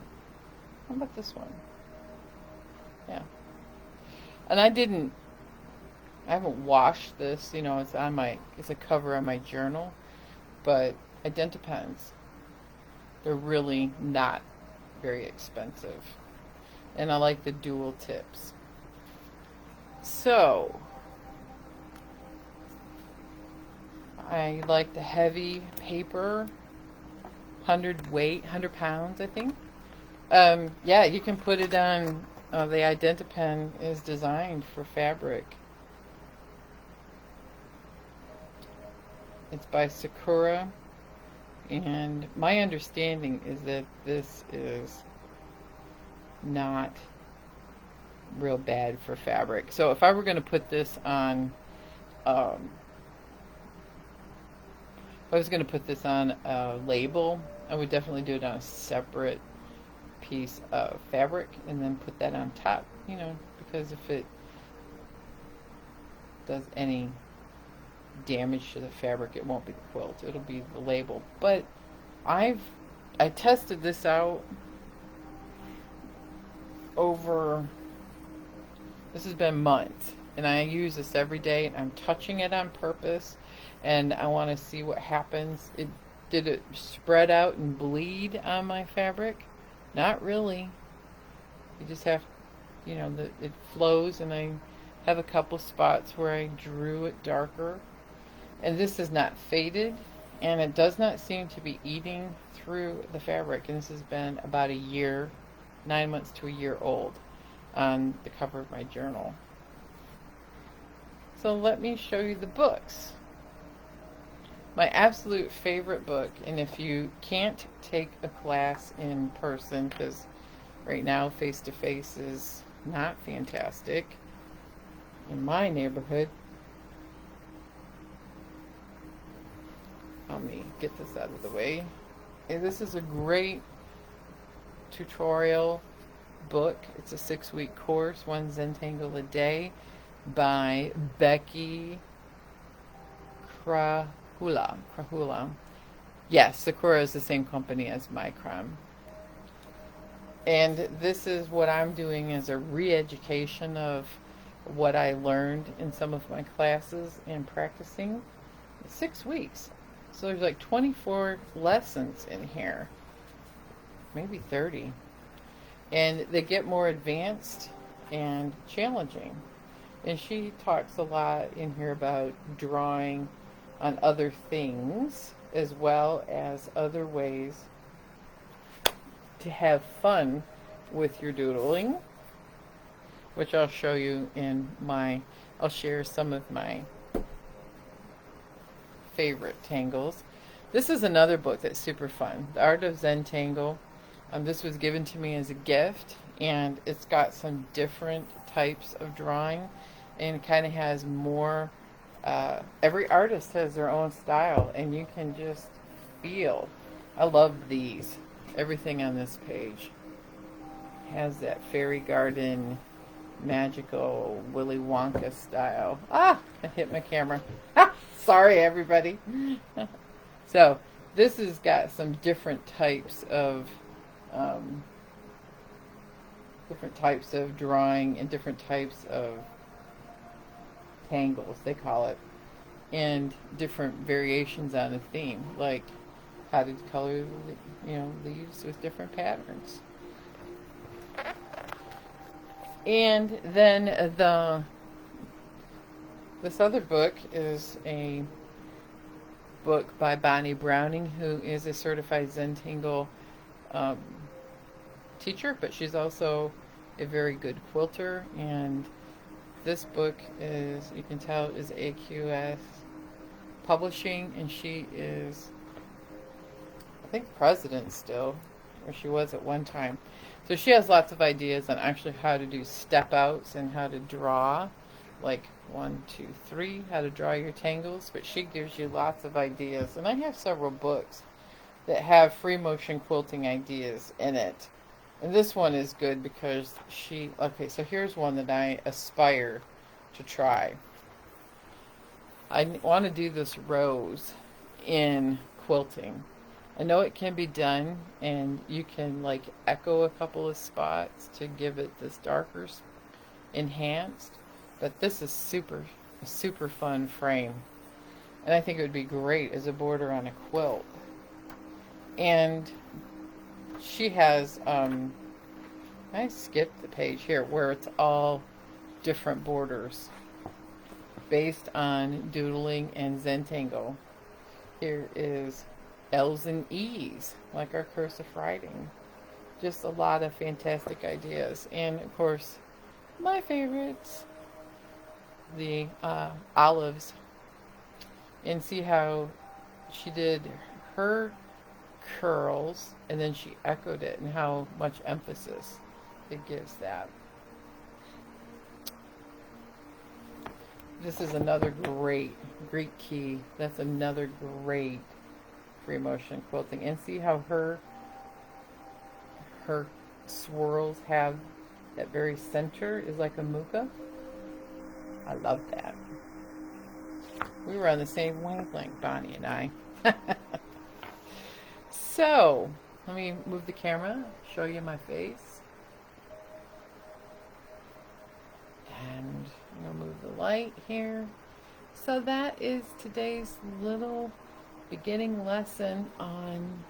How about this one? Yeah. And I haven't washed this, you know, it's a cover on my journal, but Identi-pens, they're really not very expensive. And I like the dual tips. So, I like the heavy paper, 100 pounds, I think. Yeah, you can put it on, the Identi-pen is designed for fabric. It's by Sakura, and my understanding is that this is not real bad for fabric. So if I were going to put this on, if I was going to put this on a label, I would definitely do it on a separate piece of fabric and then put that on top, you know, because if it does any damage to the fabric, it won't be the quilt, it'll be the label. But I tested this out this has been months, and I use this every day, and I'm touching it on purpose, and I want to see what happens. Did it spread out and bleed on my fabric? Not really. You just have you know, it flows, and I have a couple spots where I drew it darker. And this is not faded, and it does not seem to be eating through the fabric. And this has been about a year, 9 months to a year old on the cover of my journal. So let me show you the books. My absolute favorite book, and if you can't take a class in person, because right now face-to-face is not fantastic in my neighborhood. Let me get this out of the way. And this is a great tutorial book. It's a 6-week course, one Zentangle a day, by Becky Krahula. Yes, Sakura is the same company as Micron. And this is what I'm doing as a re-education of what I learned in some of my classes and practicing. 6 weeks. So there's like 24 lessons in here. Maybe 30. And they get more advanced and challenging. And she talks a lot in here about drawing on other things as well as other ways to have fun with your doodling, which I'll show you I'll share some of my favorite tangles. This is another book that's super fun, The Art of Zentangle. This was given to me as a gift, and it's got some different types of drawing, and it kind of has more, every artist has their own style, and you can just feel. I love these. Everything on this page has that fairy garden, magical Willy Wonka style. I hit my camera. Sorry, everybody. So this has got some different types of drawing and different types of tangles, they call it, and different variations on a theme, like how to color, leaves with different patterns. And then this other book is a book by Bonnie Browning, who is a certified Zentangle teacher, but she's also a very good quilter. And this book is, you can tell, is AQS Publishing, and she is, I think, president still, or she was at one time. So she has lots of ideas on actually how to do step outs and how to draw, like 1, 2, 3, how to draw your tangles, but she gives you lots of ideas. And I have several books that have free motion quilting ideas in it. And this one is good because so here's one that I aspire to try. I want to do this rose in quilting. I know it can be done, and you can like echo a couple of spots to give it this darker enhanced, but this is a super fun frame, and I think it would be great as a border on a quilt. And she has I skipped the page here where it's all different borders based on doodling and Zentangle. Here is L's and E's, like our cursive writing. Just a lot of fantastic ideas. And of course, my favorites, the olives. And see how she did her curls, and then she echoed it, and how much emphasis it gives that. This is another great Greek key. That's another great free motion quilting. And see how her swirls have that very center is like a muka. I love that. We were on the same wavelength, Bonnie and I. So, let me move the camera, show you my face. And I'm going to move the light here. So that is today's little beginning lesson on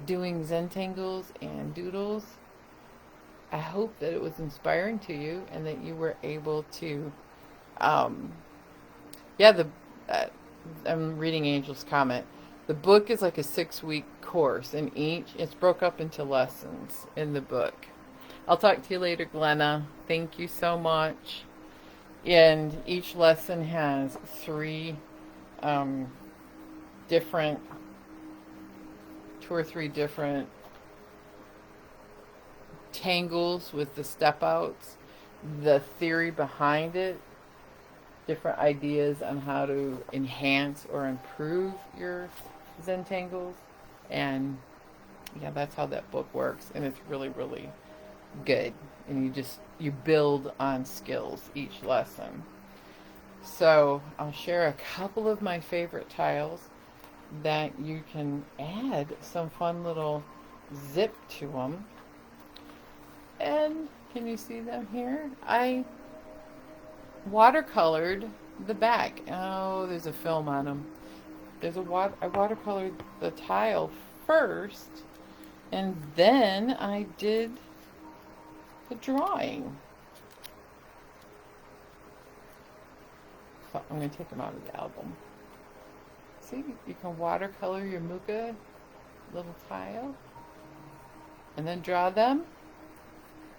doing Zentangles and doodles. I hope that it was inspiring to you and that you were able to, um, yeah, uh, I'm reading Angel's comment. The book is like a 6-week course, and it's broke up into lessons in the book. I'll talk to you later, Glenna. Thank you so much. And each lesson has 3 um, different, 2 or 3 different tangles with the step outs, the theory behind it, different ideas on how to enhance or improve your Zentangles. And yeah, that's how that book works. And it's really, really good. And you build on skills each lesson. So I'll share a couple of my favorite tiles that you can add some fun little zip to them. And can you see them here? I watercolored the back. Oh, there's a film on them. I watercolored the tile first, and then I did the drawing. So I'm going to take them out of the album. See, you can watercolor your Muka little tile, and then draw them,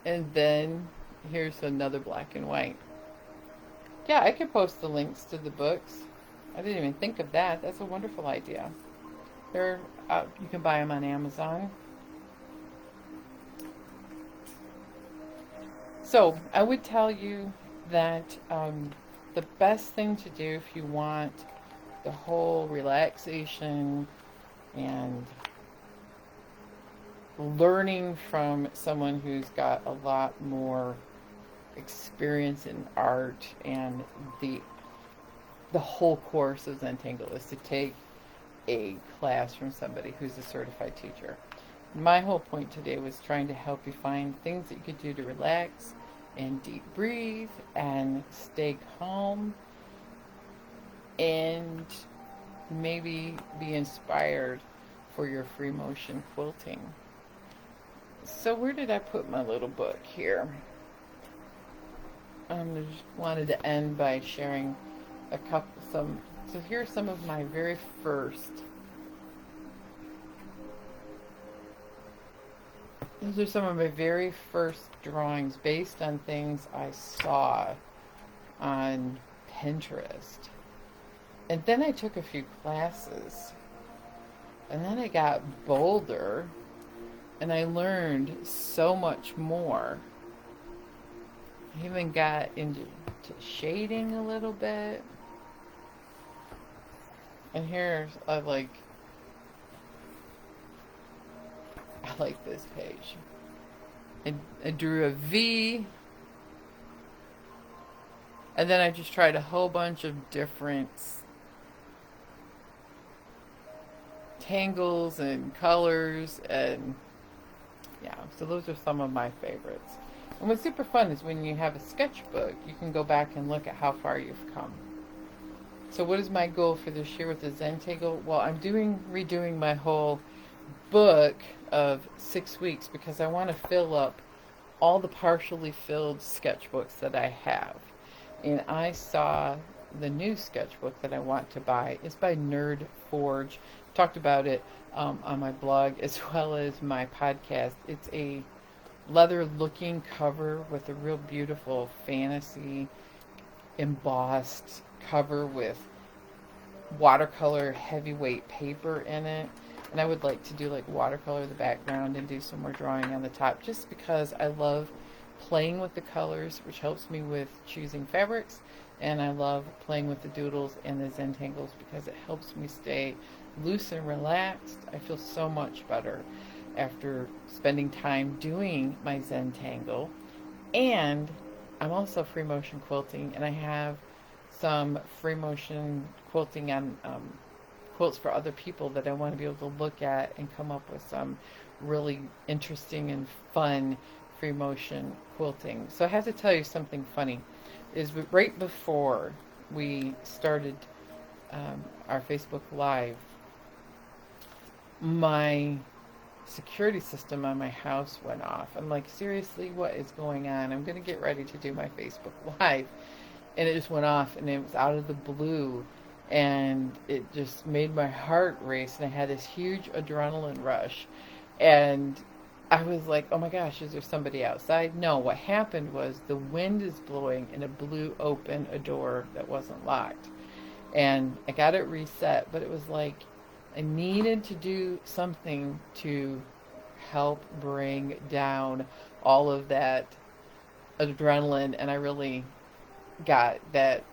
and then here's another black and white. Yeah, I could post the links to the books. I didn't even think of that. That's a wonderful idea. They're you can buy them on Amazon. So I would tell you that the best thing to do if you want the whole relaxation and learning from someone who's got a lot more experience in art and the whole course of Zentangle is to take a class from somebody who's a certified teacher. My whole point today was trying to help you find things that you could do to relax and deep breathe and stay calm and maybe be inspired for your free motion quilting. So where did I put my little book here? I just wanted to end by sharing so here's some of my very first. Those are some of my very first drawings based on things I saw on Pinterest. And then I took a few classes. And then I got bolder. And I learned so much more. I even got into shading a little bit. And here's, I like this page. I drew a V. And then I just tried a whole bunch of different tangles and colors. And yeah, so those are some of my favorites. And what's super fun is when you have a sketchbook, you can go back and look at how far you've come. So what is my goal for this year with the Zentangle? Well, I'm redoing my whole book of 6 weeks because I want to fill up all the partially filled sketchbooks that I have. And I saw the new sketchbook that I want to buy. It's by Nerd Forge. Talked about it on my blog as well as my podcast. It's a leather looking cover with a real beautiful fantasy embossed cover with watercolor heavyweight paper in it. And I would like to do like watercolor the background and do some more drawing on the top just because I love playing with the colors, which helps me with choosing fabrics, and I love playing with the doodles and the Zentangles because it helps me stay loose and relaxed. I feel so much better after spending time doing my Zentangle. And I'm also free motion quilting, and I have some free motion quilting on quilts for other people that I want to be able to look at and come up with some really interesting and fun free motion quilting. So I have to tell you something funny. Is right before we started our Facebook Live, my security system on my house went off. I'm like, seriously, what is going on? I'm going to get ready to do my Facebook Live. And it just went off, and it was out of the blue. And it just made my heart race, and I had this huge adrenaline rush. And I was like, oh my gosh, is there somebody outside? No, what happened was the wind is blowing, and it blew open a door that wasn't locked. And I got it reset, but it was like I needed to do something to help bring down all of that adrenaline, and I really got that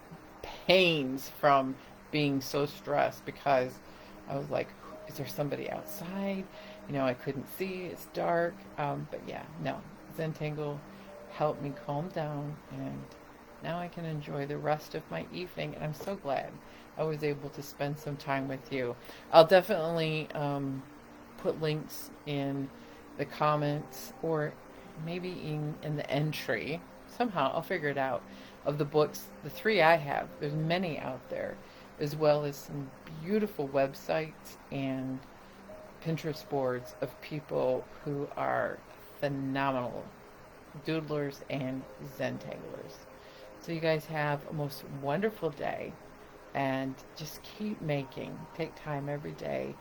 pains from being so stressed because I was like, is there somebody outside? I couldn't see, it's dark. But yeah, no, Zentangle helped me calm down, and now I can enjoy the rest of my evening, and I'm so glad I was able to spend some time with you. I'll definitely put links in the comments, or maybe in the entry. Somehow I'll figure it out, of the books, the 3 I have. There's many out there, as well as some beautiful websites and Pinterest boards of people who are phenomenal doodlers and Zentanglers. So you guys have a most wonderful day, and just keep making. Take time every day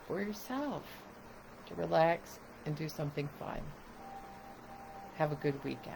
for yourself to relax and do something fun. Have a good weekend.